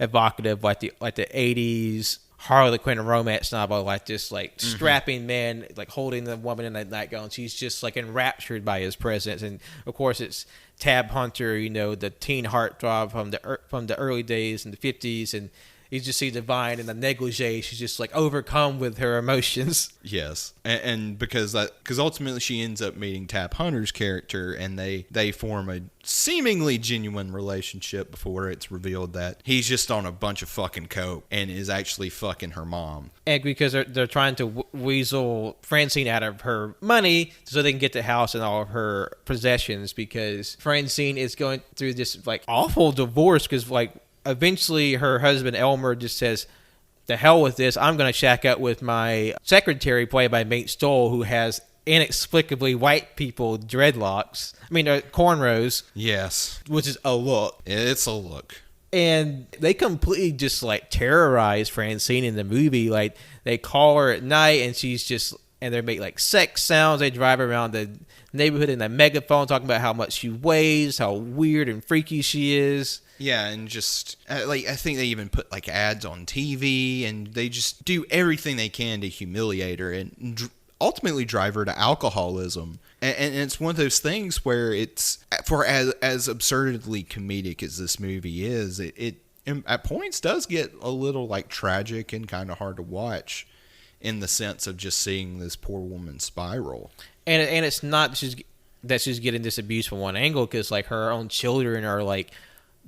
evocative, like the 80s Harley Quinn romance novel, like this like strapping man like holding the woman in that nightgown. She's just like enraptured by his presence, and of course it's Tab Hunter, the teen heartthrob from the early days in the 50s, and you just see Divine in the negligee. She's just like overcome with her emotions. Yes, and because ultimately she ends up meeting Tab Hunter's character, and they form a seemingly genuine relationship before it's revealed that he's just on a bunch of fucking coke and is actually fucking her mom. And because they're trying to weasel Francine out of her money so they can get the house and all of her possessions, because Francine is going through this like awful divorce, because like eventually her husband Elmer just says, the hell with this, I'm going to shack up with my secretary, played by Mate Stoll, who has inexplicably white people cornrows. Yes. Which is a look. It's a look. And they completely just like terrorize Francine in the movie. Like they call her at night and they make like sex sounds. They drive around the neighborhood in a megaphone talking about how much she weighs, how weird and freaky she is. Yeah, and just I think they even put like ads on TV, and they just do everything they can to humiliate her and ultimately drive her to alcoholism. And it's one of those things where it's, for as absurdly comedic as this movie is, it at points does get a little like tragic and kind of hard to watch, in the sense of just seeing this poor woman spiral. And it's not that she's getting this abuse from one angle, because like her own children are like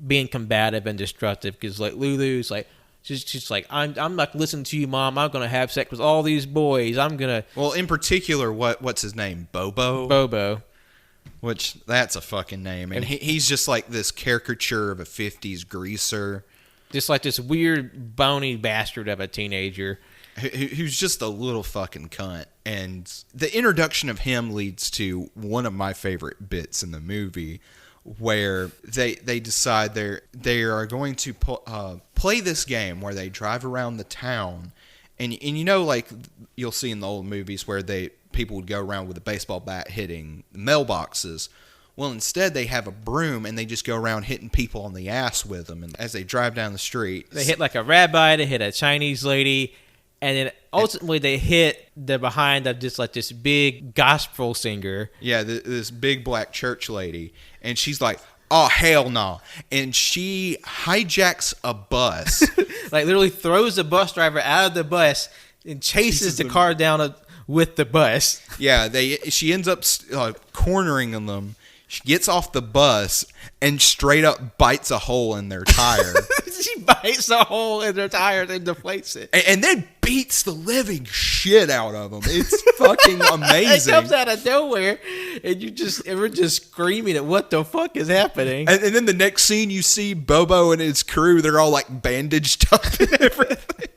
being combative and destructive, because like Lulu's like she's like, I'm not listening to you, Mom. I'm gonna have sex with all these boys. Well, in particular, what's his name? Bobo. Which, that's a fucking name, and he's just like this caricature of a 50s greaser, just like this weird bony bastard of a teenager who's just a little fucking cunt. And the introduction of him leads to one of my favorite bits in the movie, where they decide they are going to play this game where they drive around the town, and like you'll see in the old movies where people would go around with a baseball bat hitting mailboxes. Well, instead they have a broom and they just go around hitting people on the ass with them, and as they drive down the street, they hit like a rabbi, they hit a Chinese lady, and then ultimately they hit the behind of just like this big gospel singer. Yeah, this big black church lady. And she's like, Oh, hell no. And she hijacks a bus. Like literally throws the bus driver out of the bus and chases the car down with the bus. Yeah, she ends up cornering them. She gets off the bus and straight up bites a hole in their tire. She bites a hole in their tire and deflates it. And then beats the living shit out of them. It's fucking amazing. It comes out of nowhere, and we're just screaming at what the fuck is happening. And then the next scene, you see Bobo and his crew. They're all like bandaged up and everything.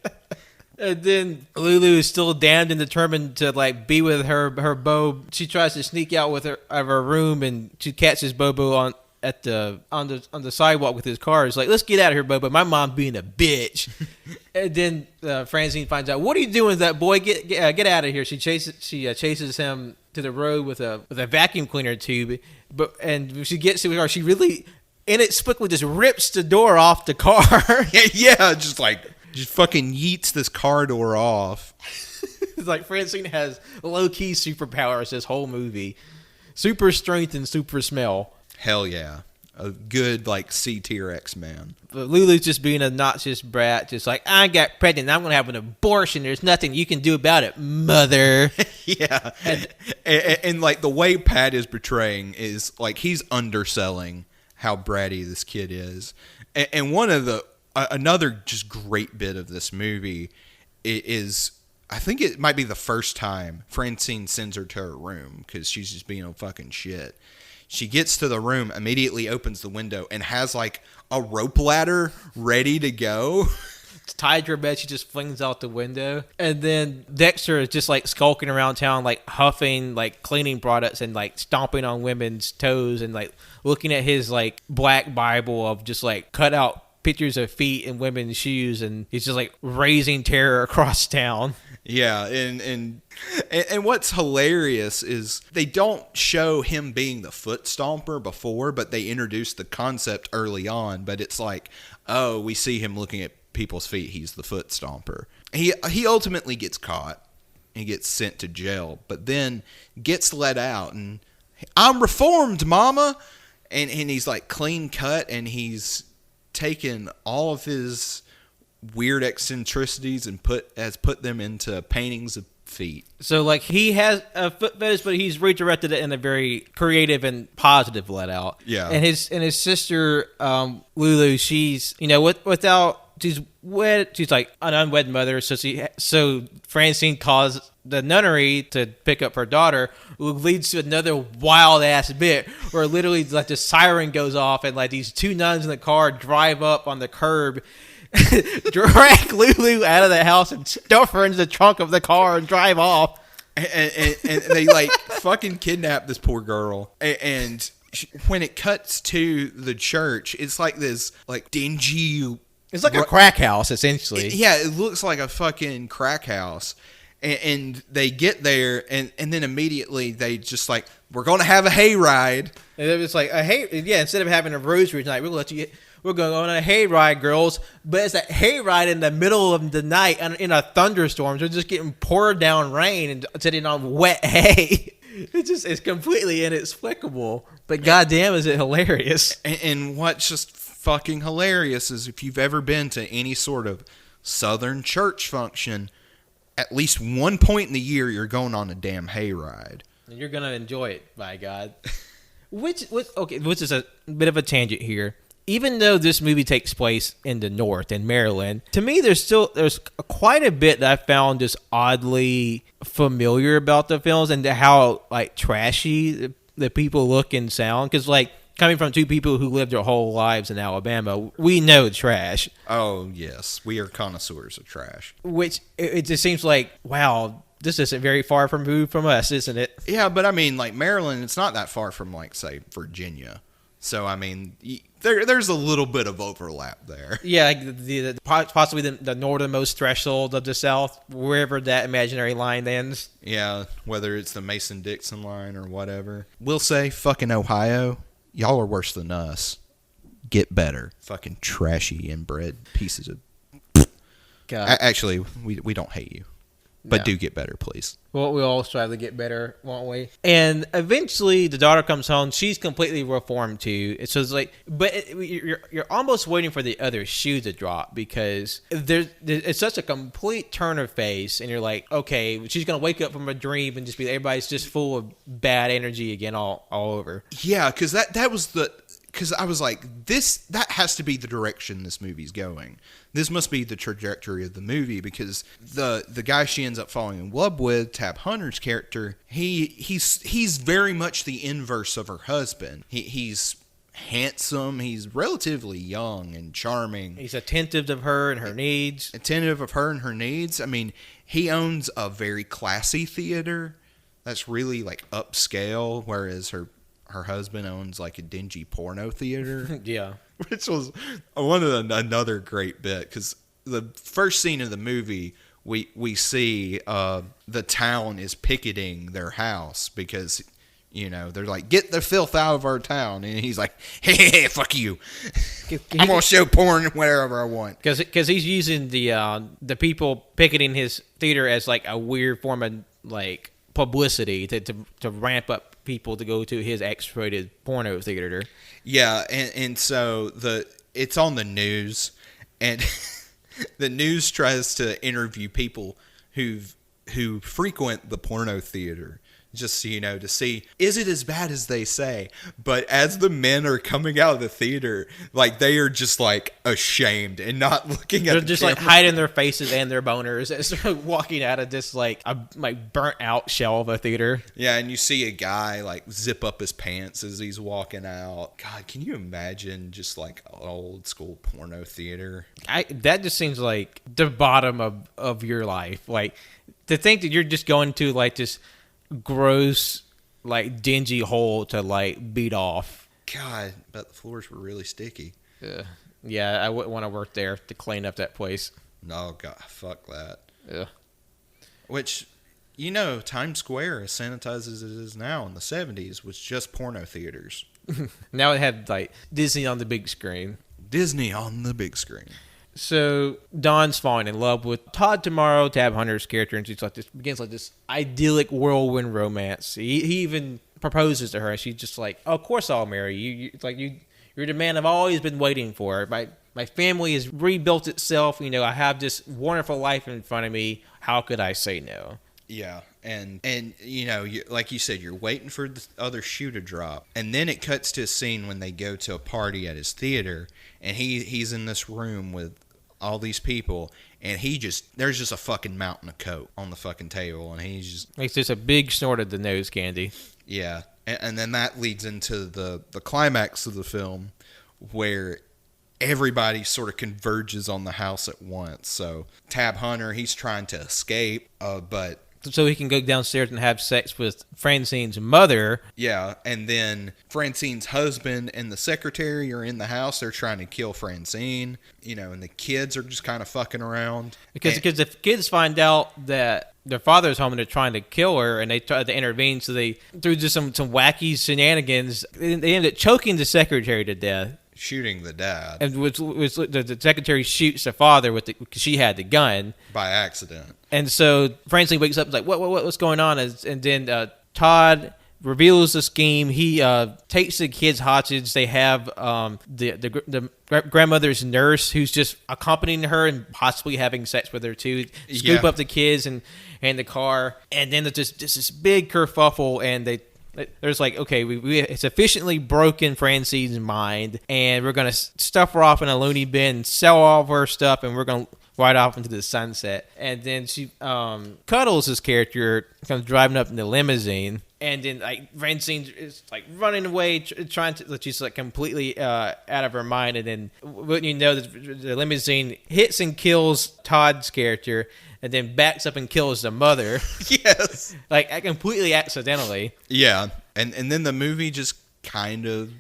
And then Lulu is still damned and determined to like be with her beau. She tries to sneak out with her out of her room, and she catches Bobo on the sidewalk with his car. It's like, let's get out of here, Bobo. My mom being a bitch. And then Francine finds out, what are you doing with that boy? Get out of here. She chases him to the road with a vacuum cleaner tube. And when she gets to the car, she really inexplicably just rips the door off the car. Yeah, just fucking yeets this car door off. It's like Francine has low-key superpowers this whole movie. Super strength and super smell. Hell yeah. A good, C-tier X-Man. But Lulu's just being a obnoxious brat, just like, I got pregnant, I'm going to have an abortion, there's nothing you can do about it, mother. Yeah. And the way Pat is portraying is, he's underselling how bratty this kid is. And one of another just great bit of this movie is, I think it might be the first time Francine sends her to her room because she's just being a fucking shit. She gets to the room, immediately opens the window, and has a rope ladder ready to go. It's tied to her bed. She just flings out the window. And then Dexter is just skulking around town, huffing cleaning products and stomping on women's toes and looking at his black Bible of just cut out pictures of feet and women's shoes, and he's just raising terror across town. Yeah, and what's hilarious is they don't show him being the foot stomper before, but they introduce the concept early on. But it's oh, we see him looking at people's feet. He's the foot stomper. He ultimately gets caught. He gets sent to jail, but then gets let out. And I'm reformed, mama. And he's clean cut, and he's taken all of his weird eccentricities and put them into paintings of feet. So he has a foot fetish, but he's redirected it in a very creative and positive let out. Yeah. And his sister Lulu, she's she's wed. She's an unwed mother. So Francine calls the nunnery to pick up her daughter, which leads to another wild ass bit where literally the siren goes off and these two nuns in the car drive up on the curb, drag Lulu out of the house and stuff her into the trunk of the car and drive off. And they fucking kidnap this poor girl. And when it cuts to the church, it's this dingy. It's a crack house, essentially. Yeah, it looks like a fucking crack house. And they get there, and then immediately they just we're going to have a hayride. And it was instead of having a rosary tonight, we're going on a hayride, girls. But it's a hayride in the middle of the night in a thunderstorm. So we're just getting poured down rain and sitting on wet hay. It's completely inexplicable. But goddamn, is it hilarious. And what's just fucking hilarious is if you've ever been to any sort of Southern church function, at least one point in the year, you're going on a damn hayride. And you're going to enjoy it, by God. Which is a bit of a tangent here. Even though this movie takes place in the North, in Maryland, to me, there's quite a bit that I found just oddly familiar about the films and how, trashy the people look and sound. Because, coming from two people who lived their whole lives in Alabama, we know trash. Oh, yes. We are connoisseurs of trash. Which, it just seems wow, this isn't very far removed from us, isn't it? Yeah, but I mean, Maryland, it's not that far from, say, Virginia. So, I mean, there's a little bit of overlap there. Yeah, possibly the northernmost threshold of the South, wherever that imaginary line ends. Yeah, whether it's the Mason-Dixon line or whatever. We'll say, fucking Ohio, y'all are worse than us. Get better. Fucking trashy inbred pieces of... God. Actually, we don't hate you. But No. do get better, please. Well, we all strive to get better, won't we? And eventually, the daughter comes home. She's completely reformed too. So it's like, but you're almost waiting for the other shoe to drop because it's such a complete turn of face, and you're like, okay, she's gonna wake up from a dream and just be everybody's just full of bad energy again, all over. Yeah, because that was because I was like, that has to be the direction this movie's going. This must be the trajectory of the movie because the guy she ends up falling in love with, Tab Hunter's character, he's very much the inverse of her husband. He's handsome, he's relatively young and charming. He's attentive of her and her needs. I mean, he owns a very classy theater that's really like upscale, whereas her husband owns like a dingy porno theater. Yeah. Which was another great bit because the first scene of the movie, we see the town is picketing their house because, they're like, get the filth out of our town. And he's like, hey, fuck you. I'm going to show porn wherever I want. Because he's using the people picketing his theater as like a weird form of like publicity to ramp up people to go to his X-rated porno theater. Yeah, and so it's on the news, and the news tries to interview people who frequent the porno theater, just to see, is it as bad as they say? But as the men are coming out of the theater, like they are just like ashamed and not looking at they're the just camera. like hiding their faces and their boners as they're walking out of this like a burnt out shell of a theater. Yeah, and you see a guy like zip up his pants as he's walking out. God, can you imagine just like old school porno theater? That just seems like the bottom of your life. Like to think that you're just going to like this gross, like dingy hole to like beat off. God, but the floors were really sticky. Yeah, I wouldn't want to work there to clean up that place. No, God, fuck that. Yeah. Which, Times Square, as sanitized as it is now, in the 70s, was just porno theaters. Now it had like Disney on the big screen. Disney on the big screen. So Dawn's falling in love with Todd Tomorrow, Tab Hunter's character, and she's like begins like this idyllic whirlwind romance. He even proposes to her, and she's just like, "Oh, of course I'll marry you. You're the man I've always been waiting for. My family has rebuilt itself. I have this wonderful life in front of me. How could I say no?" Yeah, and like you said, you're waiting for the other shoe to drop, and then it cuts to a scene when they go to a party at his theater, and he's in this room with all these people, and there's just a fucking mountain of coke on the fucking table, and It's just a big snort of the nose candy. Yeah, and then that leads into the climax of the film, where everybody sort of converges on the house at once. So Tab Hunter, he's trying to escape, but so he can go downstairs and have sex with Francine's mother. Yeah, and then Francine's husband and the secretary are in the house. They're trying to kill Francine, and the kids are just kind of fucking around. Because the kids find out that their father's home and they're trying to kill her, and they try to intervene. So they, through just some wacky shenanigans, they end up choking the secretary to death. Shooting the dad. And the secretary shoots the father because she had the gun. By accident. And so Francine wakes up and is like, what's going on? And then Todd reveals the scheme. He takes the kids hostage. They have the grandmother's nurse who's just accompanying her and possibly having sex with her too. Scoop up the kids and the car. And then there's just this big kerfuffle, and there's like, okay, we sufficiently broken Francine's mind, and we're going to stuff her off in a loony bin, sell all of her stuff, and we're going to ride off into the sunset. And then she Cuddles, his character, comes driving up in the limousine, and then like Francine is like running away, trying to, she's like completely out of her mind. And then wouldn't you know, the limousine hits and kills Todd's character, and then backs up and kills the mother. Yes. Like completely accidentally. Yeah. And then the movie just kind of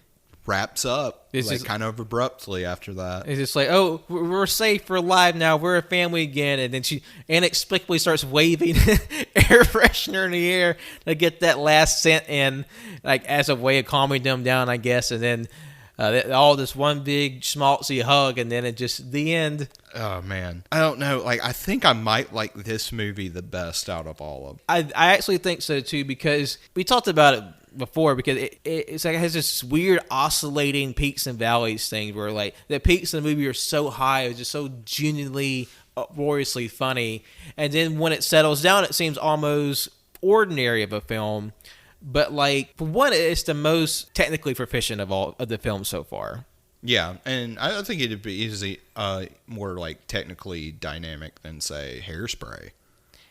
wraps up, kind of abruptly after that. It's just like, oh, we're safe, we're alive now, we're a family again. And then she inexplicably starts waving air freshener in the air to get that last scent in, like as a way of calming them down, I guess. And then All this one big schmaltzy hug, and then it just the end. Oh man, I don't know. Like, I think I might like this movie the best out of all of them. I actually think so too, because we talked about it before, because it's like it has this weird oscillating peaks and valleys thing where like the peaks in the movie are so high, it's just so genuinely uproariously funny, and then when it settles down, it seems almost ordinary of a film. But like, for one, it's the most technically proficient of all of the films so far. Yeah, and I think it'd be easy, more like technically dynamic than say Hairspray.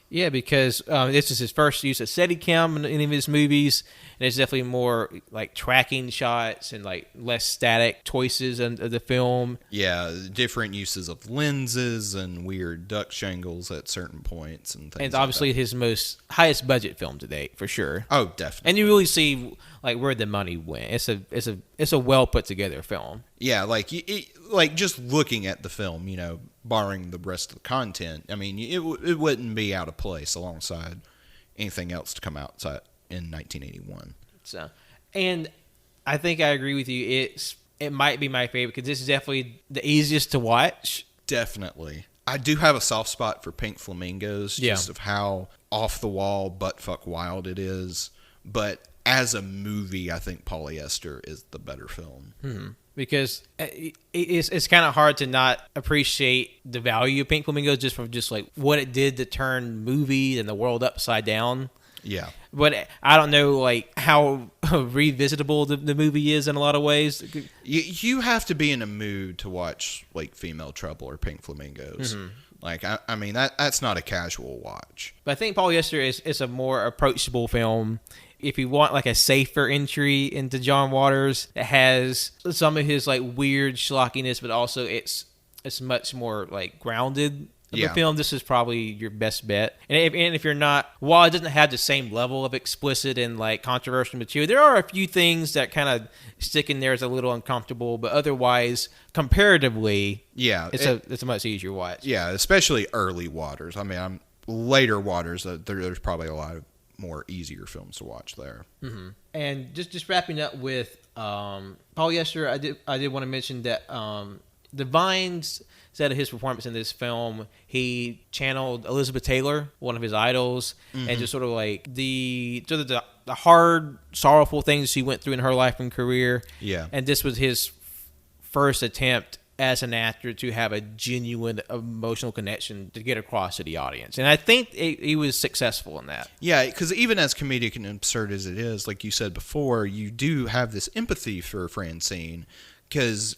Yeah, because this is his first use of Steadicam in any of his movies, and it's definitely more like tracking shots and like less static choices of the film. Yeah, different uses of lenses and weird duck shingles at certain points and things. And it's obviously his highest budget film to date, for sure. Oh, definitely. And you really see like where the money went. It's a well put together film. Yeah, like like just looking at the film, barring the rest of the content, I mean, it wouldn't be out of place alongside anything else to come out in 1981. So, and I think I agree with you. It might be my favorite because this is definitely the easiest to watch. Definitely. I do have a soft spot for Pink Flamingos, just of how off the wall, buttfuck wild it is. But as a movie, I think Polyester is the better film. Because it's kind of hard to not appreciate the value of Pink Flamingos just from just like what it did to turn movie and the world upside down. Yeah. But I don't know like how revisitable the movie is in a lot of ways. You have to be in a mood to watch like Female Trouble or Pink Flamingos. Like, I mean, that's not a casual watch. But I think Polyester is a more approachable film. If you want like a safer entry into John Waters that has some of his like weird schlockiness, but also it's much more like grounded of a film, this is probably your best bet. And if you're not, while it doesn't have the same level of explicit and like controversial material, there are a few things that kind of stick in there as a little uncomfortable, but otherwise, comparatively, it's a much easier watch. Yeah, especially early Waters. I mean, later Waters, there's probably a lot of more easier films to watch there. And just wrapping up with Polyester, I did want to mention that Devine said of his performance in this film, he channeled Elizabeth Taylor, one of his idols, and just sort of like the hard, sorrowful things she went through in her life and career. Yeah, and this was his first attempt as an actor to have a genuine emotional connection to get across to the audience. And I think he was successful in that. Yeah, because even as comedic and absurd as it is, like you said before, you do have this empathy for Francine because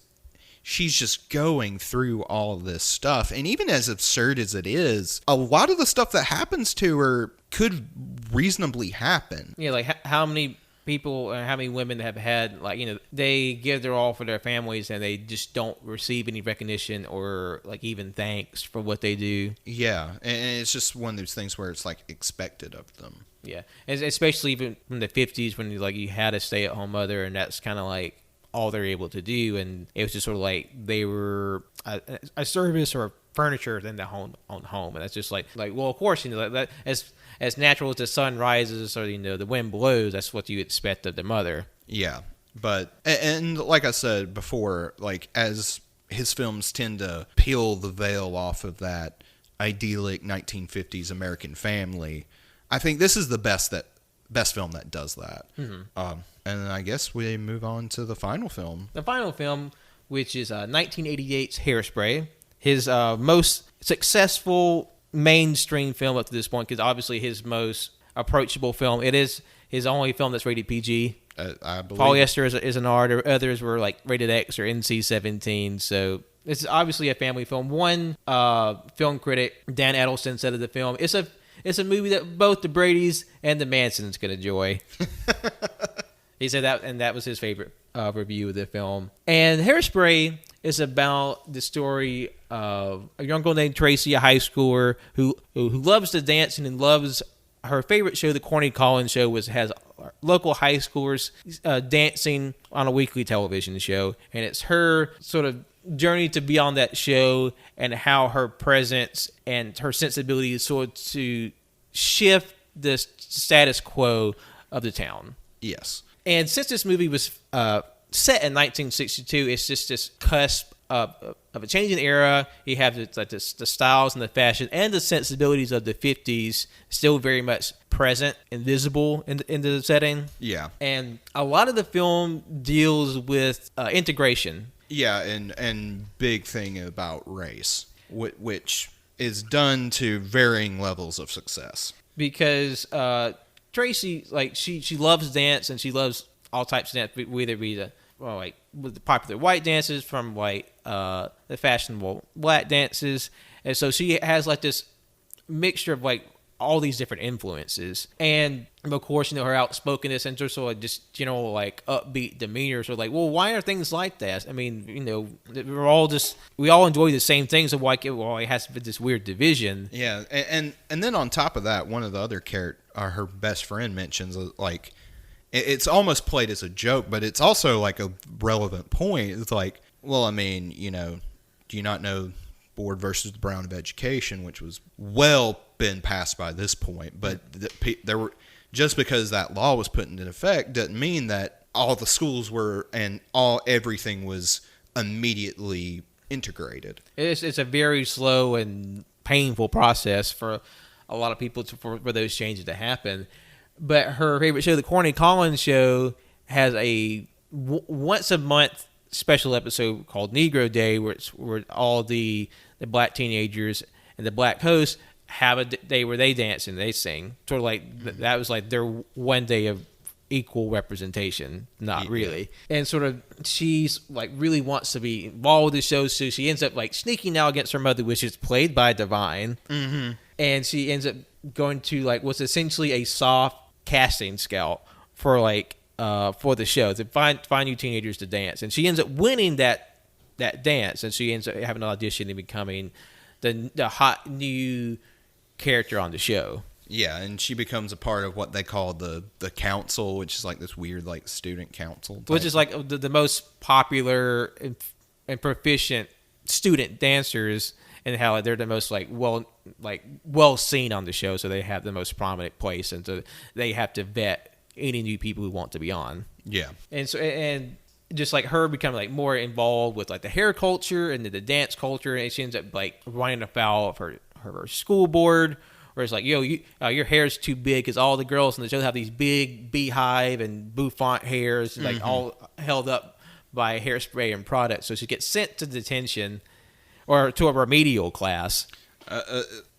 she's just going through all this stuff. And even as absurd as it is, a lot of the stuff that happens to her could reasonably happen. Yeah, like how many people, how many women have had, like, they give their all for their families and they just don't receive any recognition or like even thanks for what they do. Yeah, and it's just one of those things where it's like expected of them. Yeah, and especially even from the 50s when you had a stay-at-home mother and that's kind of like all they're able to do, and it was just sort of like they were a service or furniture in the home, and that's just like well, of course, that as natural as the sun rises or the wind blows, that's what you expect of the mother. Yeah, but and like I said before, like as his films tend to peel the veil off of that idyllic 1950s American family, I think this is the best film that does that. And I guess we move on to the final film. The final film, which is 1988's Hairspray, his most successful mainstream film up to this point, because obviously his most approachable film. It is his only film that's rated PG. I believe Polyester is an R. Others were like rated X or NC-17. So it's obviously a family film. One film critic, Dan Edelson, said of the film, it's a movie that both the Bradys and the Mansons could enjoy. He said that, and that was his favorite review of the film. And Hairspray is about the story of a young girl named Tracy, a high schooler who loves to dance and loves her favorite show, the Corny Collins Show, has local high schoolers dancing on a weekly television show, and it's her sort of journey to be on that show and how her presence and her sensibility sort of to shift the status quo of the town. Yes. And since this movie was set in 1962. It's just this cusp of a changing era. You have the styles and the fashion and the sensibilities of the 50s still very much present and visible in the setting. Yeah. And a lot of the film deals with integration. Yeah, and big thing about race, which is done to varying levels of success. Because Tracy, like, she loves dance, and she loves all types of dance, whether it be with the popular white dances from like the fashionable black dances, and so she has like this mixture of like all these different influences, and of course, her outspokenness and just like just general like upbeat demeanor. So like, well, why are things like that? I mean, we all enjoy the same things, so why it has this weird division? Yeah, and then on top of that, one of the other her best friend mentions like. It's almost played as a joke, but it's also like a relevant point. It's like, well, I mean, do you not know Board versus the Brown of Education, which was well been passed by this point, but there were just because that law was put into effect doesn't mean that all the schools were and everything was immediately integrated. It's a very slow and painful process for a lot of people for those changes to happen. But her favorite show, the Corny Collins Show, has a once a month special episode called Negro Day, where all the black teenagers and the black hosts have a day where they dance and they sing. Sort of like that was like their one day of equal representation. Not really. And sort of she's like really wants to be involved with the show, so she ends up like sneaking out against her mother, which is played by Divine. Mm-hmm. And she ends up going to like what's essentially a soft casting scout for like for the show to find new teenagers to dance, and she ends up winning that dance, and she ends up having an audition and becoming the hot new character on the show. Yeah, and she becomes a part of what they call the council, which is like this weird like student council type. Which is like the most popular and proficient student dancers, and how they're the most well seen on the show, so they have the most prominent place, and so they have to vet any new people who want to be on. Yeah, and just like her becoming like more involved with like the hair culture and the dance culture, and she ends up like running afoul of her school board, where it's like, your hair's too big, because all the girls in the show have these big beehive and bouffant hairs, like all held up by hairspray and products. So she gets sent to detention. Or to a remedial class.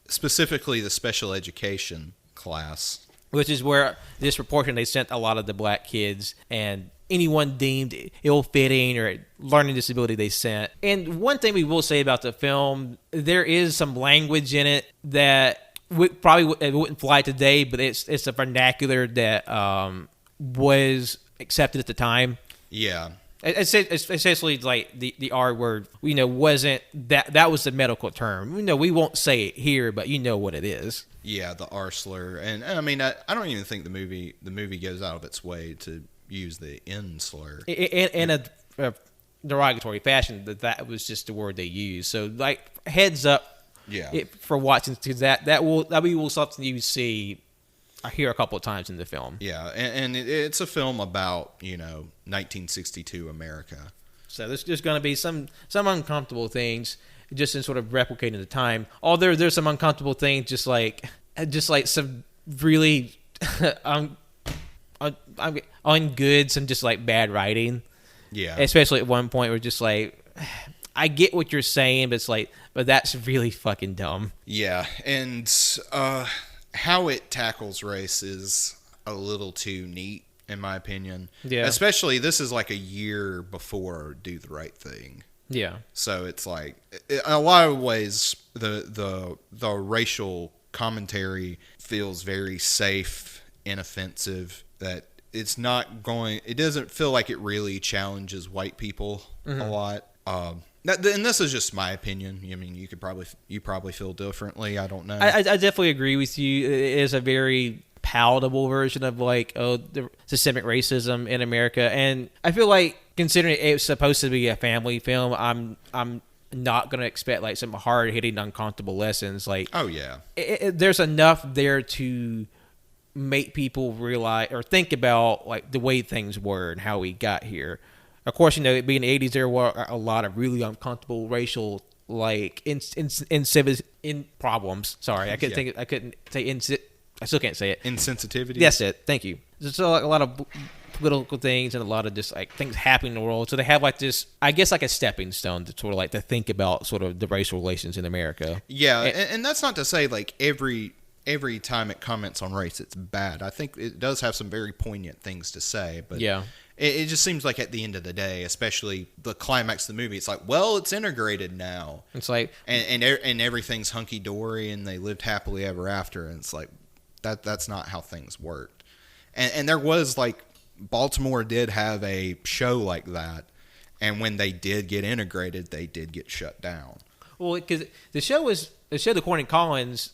Specifically the special education class. Which is where disproportionately they sent a lot of the black kids, and anyone deemed ill-fitting or learning disability they sent. And one thing we will say about the film, there is some language in it that it wouldn't fly today, but it's a vernacular that was accepted at the time. Yeah. It's essentially like the R word, wasn't that was the medical term. We won't say it here, but you know what it is. Yeah, the R slur, and I mean, I don't even think the movie goes out of its way to use the N slur in a derogatory fashion. That was just the word they used. So, like, heads up, for watching, because that will be something you see. I hear a couple of times in the film. Yeah, and it's a film about 1962 America. So there's going to be some uncomfortable things just in sort of replicating the time. Although there's some uncomfortable things, just like some really ungood, some just like bad writing. Yeah, especially at one point where just like, I get what you're saying, but that's really fucking dumb. Yeah, and how it tackles race is a little too neat, in my opinion. Yeah. Especially, this is like a year before Do the Right Thing. Yeah. So it's like, in a lot of ways, the racial commentary feels very safe, inoffensive, that it doesn't feel like it really challenges white people a lot. And this is just my opinion. I mean, you probably feel differently. I don't know. I definitely agree with you. It is a very palatable version of the systemic racism in America, and I feel like, considering it's supposed to be a family film, I'm not going to expect like some hard hitting, uncomfortable lessons. Like, oh yeah, there's enough there to make people realize or think about like the way things were and how we got here. of course, being the 80s, there were a lot of really uncomfortable racial in problems. Sorry, I couldn't say I still can't say it. Insensitivity. That's it. Thank you. There's a lot of political things and a lot of just like things happening in the world. So they have like this, I guess, like a stepping stone to sort of like to think about sort of the racial relations in America. Yeah, and that's not to say like every time it comments on race, it's bad. I think it does have some very poignant things to say, but yeah. It just seems like at the end of the day, especially the climax of the movie, it's like, well, it's integrated now. It's like, and everything's hunky dory, and they lived happily ever after. And it's like that's not how things worked. And there was like Baltimore did have a show like that, and when they did get integrated, they did get shut down. Well, because the Corny Collins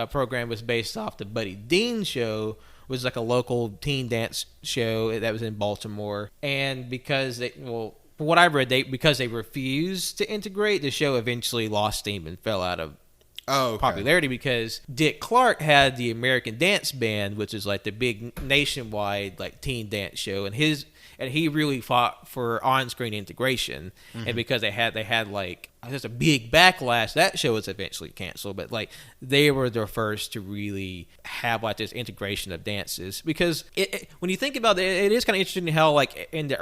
program was based off the Buddy Dean show. Was like a local teen dance show that was in Baltimore, and because from what I read, because they refused to integrate, the show eventually lost steam and fell out of popularity because Dick Clark had the American Dance Band, which is like the big nationwide like teen dance show, and he really fought for on-screen integration, and because they had like just a big backlash, that show was eventually canceled. But like they were the first to really have like this integration of dances, because when you think about it, it is kind of interesting how like in the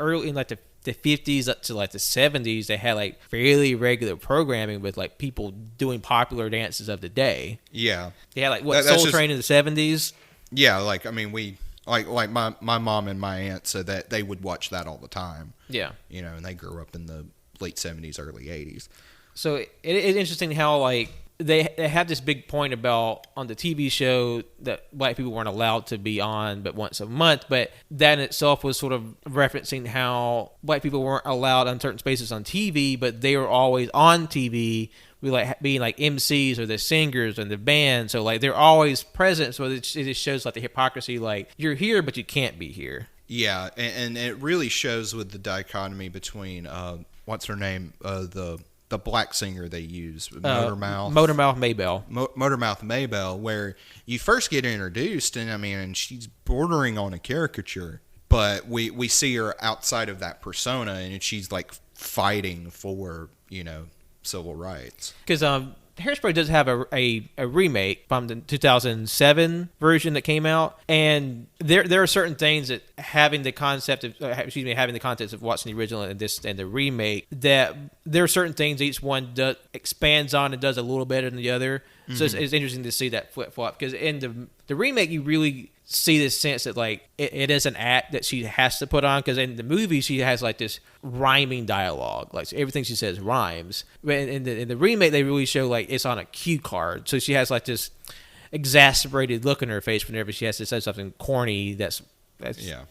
50s up to like the 70s, they had like fairly regular programming with like people doing popular dances of the day. Yeah, they had like Soul Train in the 70s. Yeah, like I mean we. Like my mom and my aunt said that they would watch that all the time. Yeah. And they grew up in the late 70s, early 80s. So it's interesting how like they have this big point about on the TV show that black people weren't allowed to be on but once a month, but that in itself was sort of referencing how black people weren't allowed on certain spaces on TV, but they were always on TV. We like being like MCs or the singers and the band, so like they're always present. So it just shows like the hypocrisy, like you're here but you can't be here. Yeah, and it really shows with the dichotomy between what's her name, the black singer they use, Motormouth Maybelle, where you first get introduced, and she's bordering on a caricature, but we see her outside of that persona, and she's like fighting for civil rights. Because Hairspray does have a remake from the 2007 version that came out, and there are certain things that having the concept of watching the original and the remake, that there are certain things each one expands on and does a little better than the other. So it's interesting to see that flip flop, because in the remake you really see this sense that like it is an act that she has to put on, because in the movie she has like this rhyming dialogue, like everything she says rhymes. But in the remake they really show like it's on a cue card, so she has like this exasperated look in her face whenever she has to say something corny that's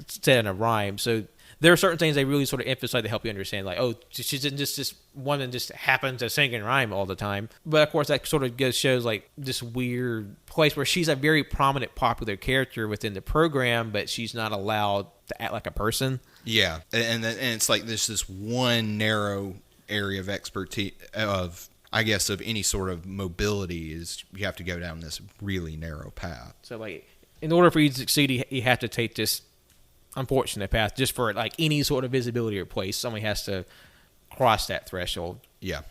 said in a rhyme. So there are certain things they really sort of emphasize to help you understand, like, oh, she's just this woman just happens to sing and rhyme all the time. But of course, that sort of shows like this weird place where she's a very prominent, popular character within the program, but she's not allowed to act like a person. Yeah, and it's like this one narrow area of expertise of any sort of mobility is you have to go down this really narrow path. So like, in order for you to succeed, you have to take this unfortunate path just for like any sort of visibility or place. Somebody has to cross that threshold. Yeah.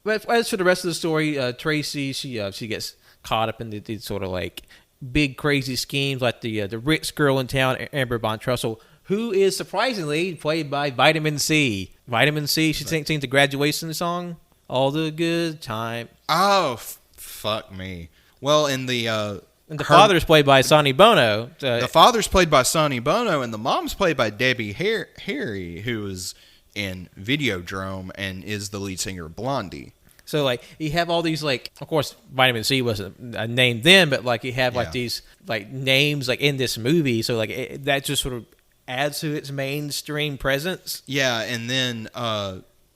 But as for the rest of the story, Tracy, she gets caught up in the sort of like big crazy schemes, like the rich girl in town, Amber Von Trussell, who is surprisingly played by Vitamin C. Vitamin C, she sings the graduation song, All the Good Time. Oh, fuck me. Well, in the and the father's played by Sonny Bono. The father's played by Sonny Bono, and the mom's played by Debbie Harry, who is in Videodrome and is the lead singer of Blondie. So, like, you have all these, like, of course, Vitamin C wasn't a name then, but, like, you have, like, these, like, names, like, in this movie. So, like, that just sort of adds to its mainstream presence. Yeah, and then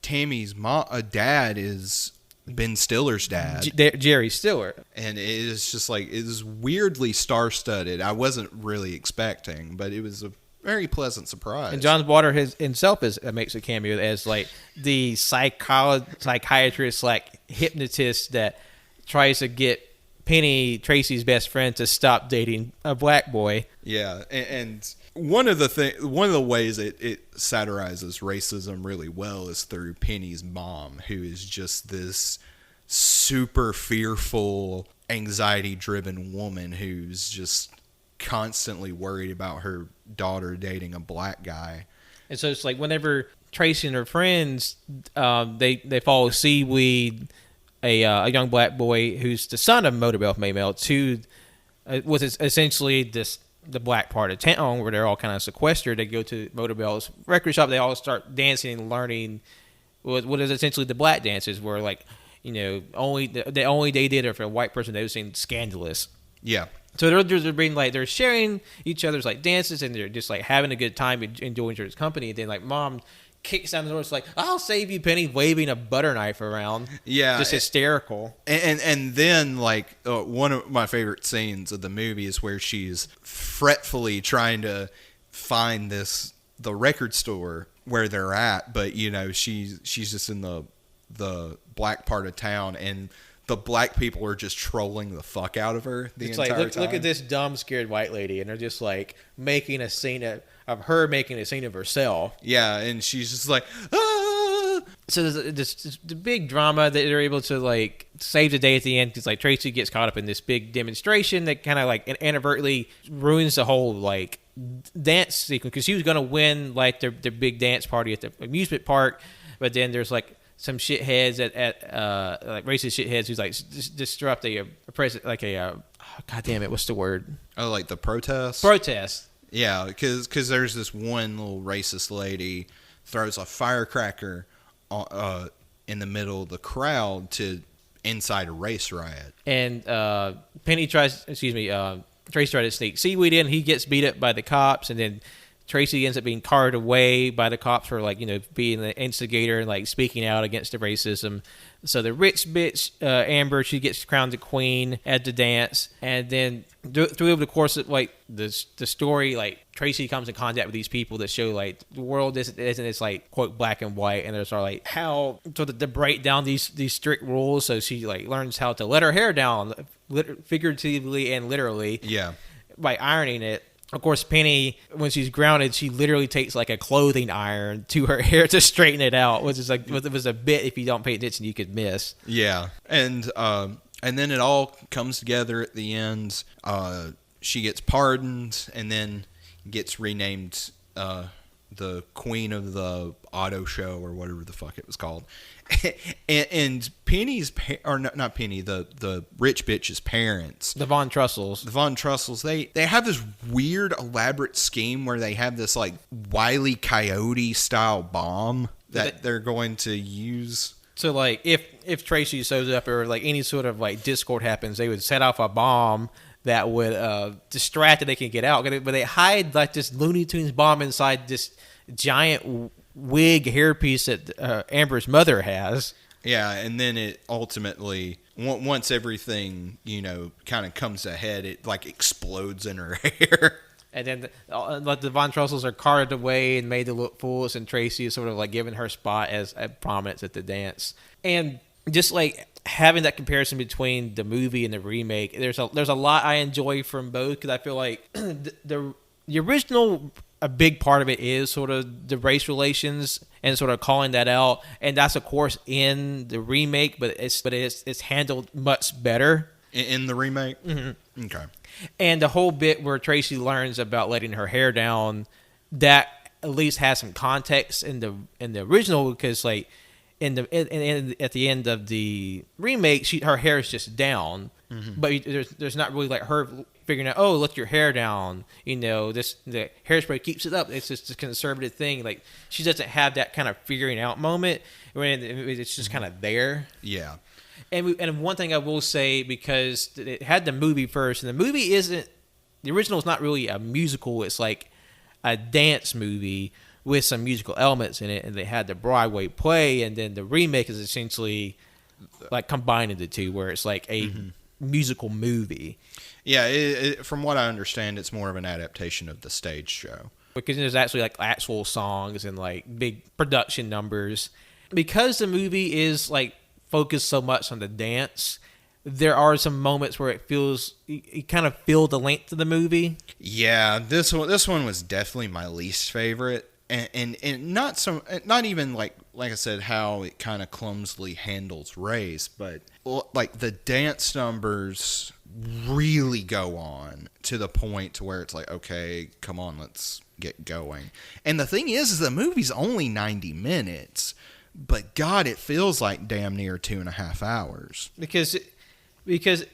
Tammy's dad is Ben Stiller's dad. Jerry Stiller. And it is just like, it is weirdly star-studded. I wasn't really expecting, but it was a very pleasant surprise. And John Water himself makes a cameo as like the psychiatrist, like hypnotist that tries to get Penny, Tracy's best friend, to stop dating a black boy. Yeah, and one of the ways it satirizes racism really well is through Penny's mom, who is just this super fearful, anxiety-driven woman who's just constantly worried about her daughter dating a black guy. And so it's like whenever Tracy and her friends, they follow Seaweed, a young black boy who's the son of Motorbell Maymel, to was essentially the black part of town where they're all kind of sequestered. They go to Motorbell's record shop. They all start dancing and learning what is essentially the black dances, where like, you know, the only they did it for a white person they would seem scandalous. Yeah. So they're being like, they're sharing each other's like dances, and they're just like having a good time enjoying each other's company. And then like mom kicks down the door. It's like, I'll save you, Penny, waving a butter knife around. Yeah, just hysterical. And then like one of my favorite scenes of the movie is where she's fretfully trying to find the record store where they're at, but you know she's just in the black part of town, and the black people are just trolling the fuck out of her the entire time. Look at this dumb, scared white lady, and they're just like making a scene of her making a scene of herself. Yeah, and she's just like, ah! So there's the big drama that they're able to like save the day at the end, because like Tracy gets caught up in this big demonstration that kind of like inadvertently ruins the whole like dance sequence, because she was going to win like their big dance party at the amusement park, but then there's like some shitheads at like racist shitheads who's like disrupt a president, like a god damn it, what's the word? Oh, like the protest. Yeah, because there's this one little racist lady throws a firecracker in the middle of the crowd to incite a race riot, and Tracy tries to sneak Seaweed in. He gets beat up by the cops, and then Tracy ends up being carted away by the cops for like, you know, being the instigator and like speaking out against the racism. So the rich bitch Amber, she gets crowned the queen at the dance, and then through the course of like the story, like Tracy comes in contact with these people that show like the world isn't it's like quote black and white, and there's like how to break down these strict rules. So she like learns how to let her hair down, figuratively and literally. Yeah, by ironing it. Of course, Penny, when she's grounded, she literally takes like a clothing iron to her hair to straighten it out, which is like, it was a bit, if you don't pay attention, you could miss. Yeah, and then it all comes together at the end. She gets pardoned, and then gets renamed the queen of the auto show, or whatever the fuck it was called. and Penny's not Penny, the rich bitch's parents, the Von Trussels, they have this weird elaborate scheme where they have this like Wile E. Coyote style bomb that they're going to use. So like if Tracy shows up, or like any sort of like discord happens, they would set off a bomb that would distract that they can get out, but they hide like this Looney Tunes bomb inside this giant wig hairpiece that Amber's mother has. Yeah, and then it ultimately, once everything, you know, kind of comes ahead, it like explodes in her hair. And then the Von Trussels are carted away and made to look foolish, and Tracy is sort of like given her spot as a prominence at the dance. And just like having that comparison between the movie and the remake, there's a lot I enjoy from both, because I feel like the original, a big part of it is sort of the race relations and sort of calling that out, and that's of course in the remake, but it's handled much better in the remake. Mm-hmm. Okay. And the whole bit where Tracy learns about letting her hair down, that at least has some context in the original, because like at the end of the remake, her hair is just down, mm-hmm. but there's not really like her figuring out, oh, let your hair down, you know, the Hairspray keeps it up. It's just a conservative thing. Like, she doesn't have that kind of figuring out moment when it's just kind of there. Yeah. And one thing I will say, because it had the movie first, and the movie the original is not really a musical. It's like a dance movie with some musical elements in it, and they had the Broadway play, and then the remake is essentially like combining the two, where it's like a mm-hmm. musical movie. Yeah, from what I understand, it's more of an adaptation of the stage show. Because there's actually like actual songs and like big production numbers. Because the movie is like focused so much on the dance, there are some moments where it feels you kind of feel the length of the movie. Yeah, this one was definitely my least favorite, and not even like I said, how it kind of clumsily handles race, but like the dance numbers really go on to the point to where it's like, okay, come on, let's get going. And the thing is the movie's only 90 minutes, but God, it feels like damn near 2.5 hours. Because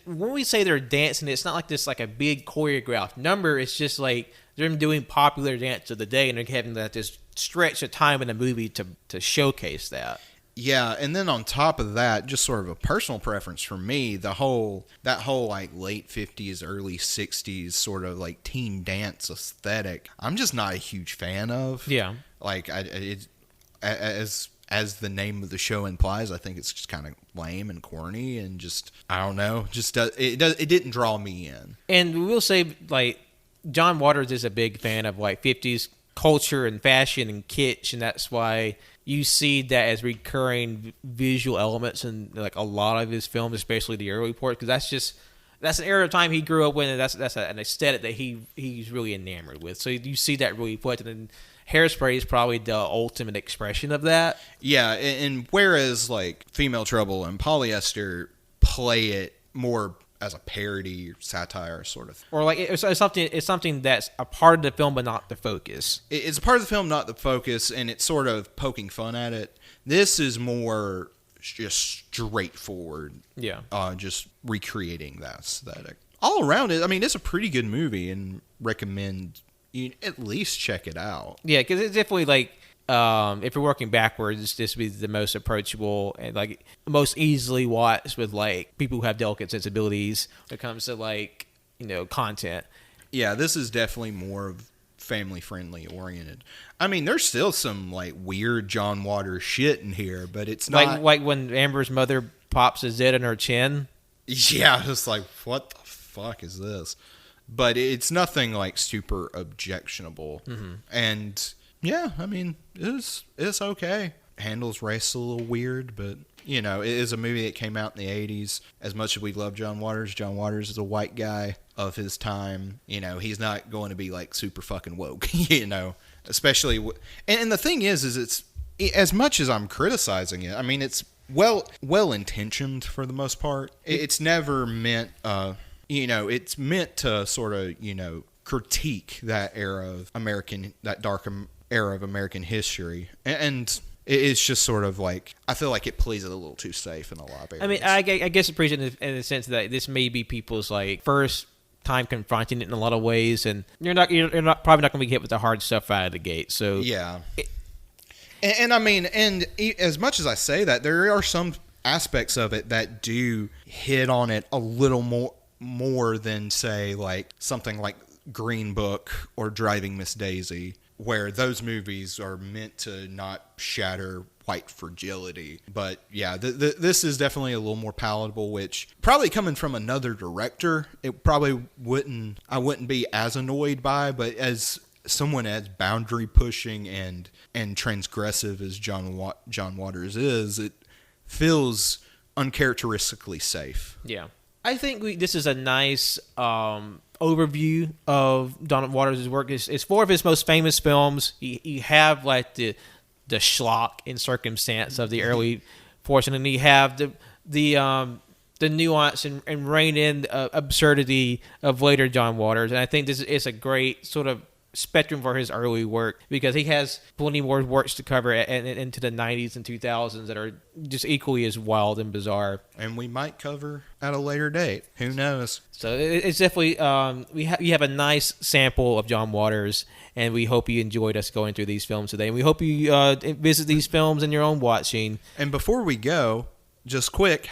when we say they're dancing, it's not like this like a big choreographed number. It's just like they're doing popular dance of the day, and they're having this stretch of time in the movie to showcase that. Yeah, and then on top of that, just sort of a personal preference for me, that whole like late 50s, early 60s sort of like teen dance aesthetic, I'm just not a huge fan of. Yeah. Like as the name of the show implies, I think it's just kind of lame and corny, and just, I don't know, it didn't draw me in. And we will say, like, John Waters is a big fan of like 50s culture and fashion and kitsch, and that's why you see that as recurring visual elements in like a lot of his films, especially the early parts, because that's an era of time he grew up with, and that's an aesthetic that he's really enamored with. So you see that really put, and Hairspray is probably the ultimate expression of that. Yeah, and whereas like Female Trouble and Polyester play it more as a parody or satire sort of thing. Or like it's something that's a part of the film but not the focus. It's a part of the film, not the focus, and it's sort of poking fun at it. This is more just straightforward. Yeah. Just recreating that aesthetic. All around it, I mean, it's a pretty good movie, and recommend you at least check it out. Yeah, because it's definitely like, if you're working backwards, this would be the most approachable and like most easily watched with like people who have delicate sensibilities when it comes to like, content. Yeah, this is definitely more family friendly oriented. I mean, there's still some like weird John Waters shit in here, but it's not like when Amber's mother pops a zit in her chin. Yeah, it's like, what the fuck is this? But it's nothing like super objectionable. Mm-hmm. And yeah, I mean, it's okay. Handles race a little weird, but it is a movie that came out in the 80s. As much as we love John Waters is a white guy of his time. He's not going to be like super fucking woke, especially. And the thing is it's, as much as I'm criticizing it, I mean, it's well intentioned for the most part. It's never meant, it's meant to sort of, critique that dark era of American history, and it's just sort of like, I feel like it plays it a little too safe in a lot of areas. I mean, I guess appreciate in the sense that this may be people's like first time confronting it in a lot of ways, and you're probably not going to be hit with the hard stuff out of the gate. So yeah, and I mean, and as much as I say that, there are some aspects of it that do hit on it a little more than, say, like something like Green Book or Driving Miss Daisy, where those movies are meant to not shatter white fragility. But yeah, this is definitely a little more palatable, which probably coming from another director, it probably I wouldn't be as annoyed by, but as someone as boundary pushing and transgressive as John Waters is, it feels uncharacteristically safe. Yeah. I think this is a nice overview of Don Waters' work. It's four of his most famous films. You have like the schlock and circumstance of the early portion, and you have the nuance and rein in absurdity of later John Waters. And I think this is a great sort of spectrum for his early work, because he has plenty more works to cover into the 90s and 2000s that are just equally as wild and bizarre. And we might cover at a later date. Who knows? So it's definitely, you have a nice sample of John Waters, and we hope you enjoyed us going through these films today. And we hope you visit these films in your own watching. And before we go, just quick,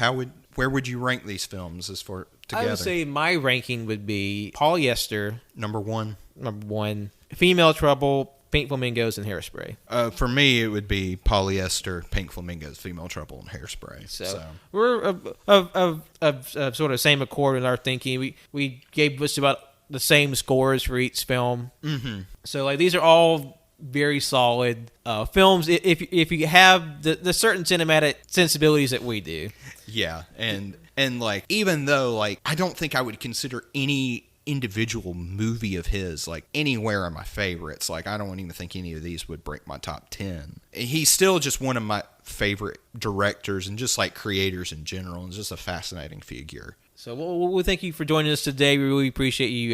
where would you rank these films as for together? I would say my ranking would be Polyester, Number one, Female Trouble, Pink Flamingos, and Hairspray. For me, it would be Polyester, Pink Flamingos, Female Trouble, and Hairspray. So we're of sort of same accord in our thinking. We gave just about the same scores for each film. Mm-hmm. So like these are all very solid films if you have the certain cinematic sensibilities that we do. Yeah, and like, even though, like, I don't think I would consider any individual movie of his like anywhere in my favorites. Like, I don't even think any of these would break my top 10. He's still just one of my favorite directors and just like creators in general, and just a fascinating figure. So we'll thank you for joining us today. We really appreciate you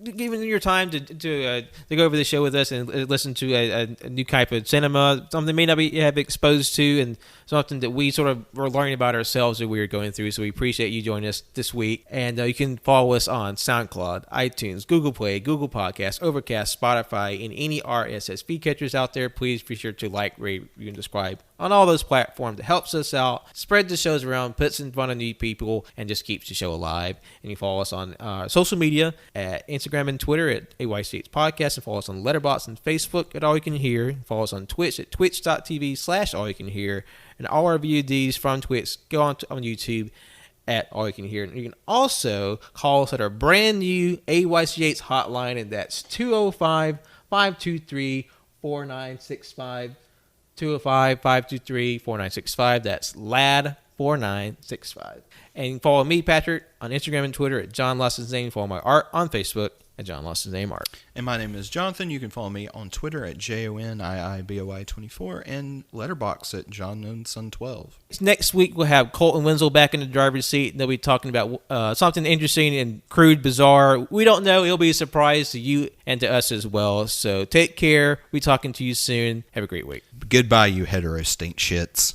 giving your time to go over the show with us and listen to a new type of cinema, something may not have exposed to, and something that we sort of were learning about ourselves that we were going through. So we appreciate you joining us this week. And you can follow us on SoundCloud, iTunes, Google Play, Google Podcasts, Overcast, Spotify, and any RSS feed catchers out there. Please be sure to like, rate, review, and subscribe on all those platforms. It helps us out, spread the shows around, puts in front of new people, and just keeps the show alive. And you follow us on social media at Instagram and Twitter at AYCH Podcast, and follow us on Letterboxd and Facebook at All You Can Hear. Follow us on Twitch at twitch.tv/All You Can Hear. And all our VODs from Twitch go on YouTube at All You Can Hear. And you can also call us at our brand new AYCH hotline, and that's 205-523-4965. 205-523-4965. That's LAD4965. And follow me, Patrick, on Instagram and Twitter at John Lost His Name. Follow my art on Facebook at John Lost His Name Art. And my name is Jonathan. You can follow me on Twitter at JONIIBOI24 and Letterboxd at JohnKnownSon12. Next week, we'll have Colton Winslow back in the driver's seat, and they'll be talking about something interesting and crude, bizarre. We don't know. It'll be a surprise to you and to us as well. So take care. We'll be talking to you soon. Have a great week. Goodbye, you hetero stink shits.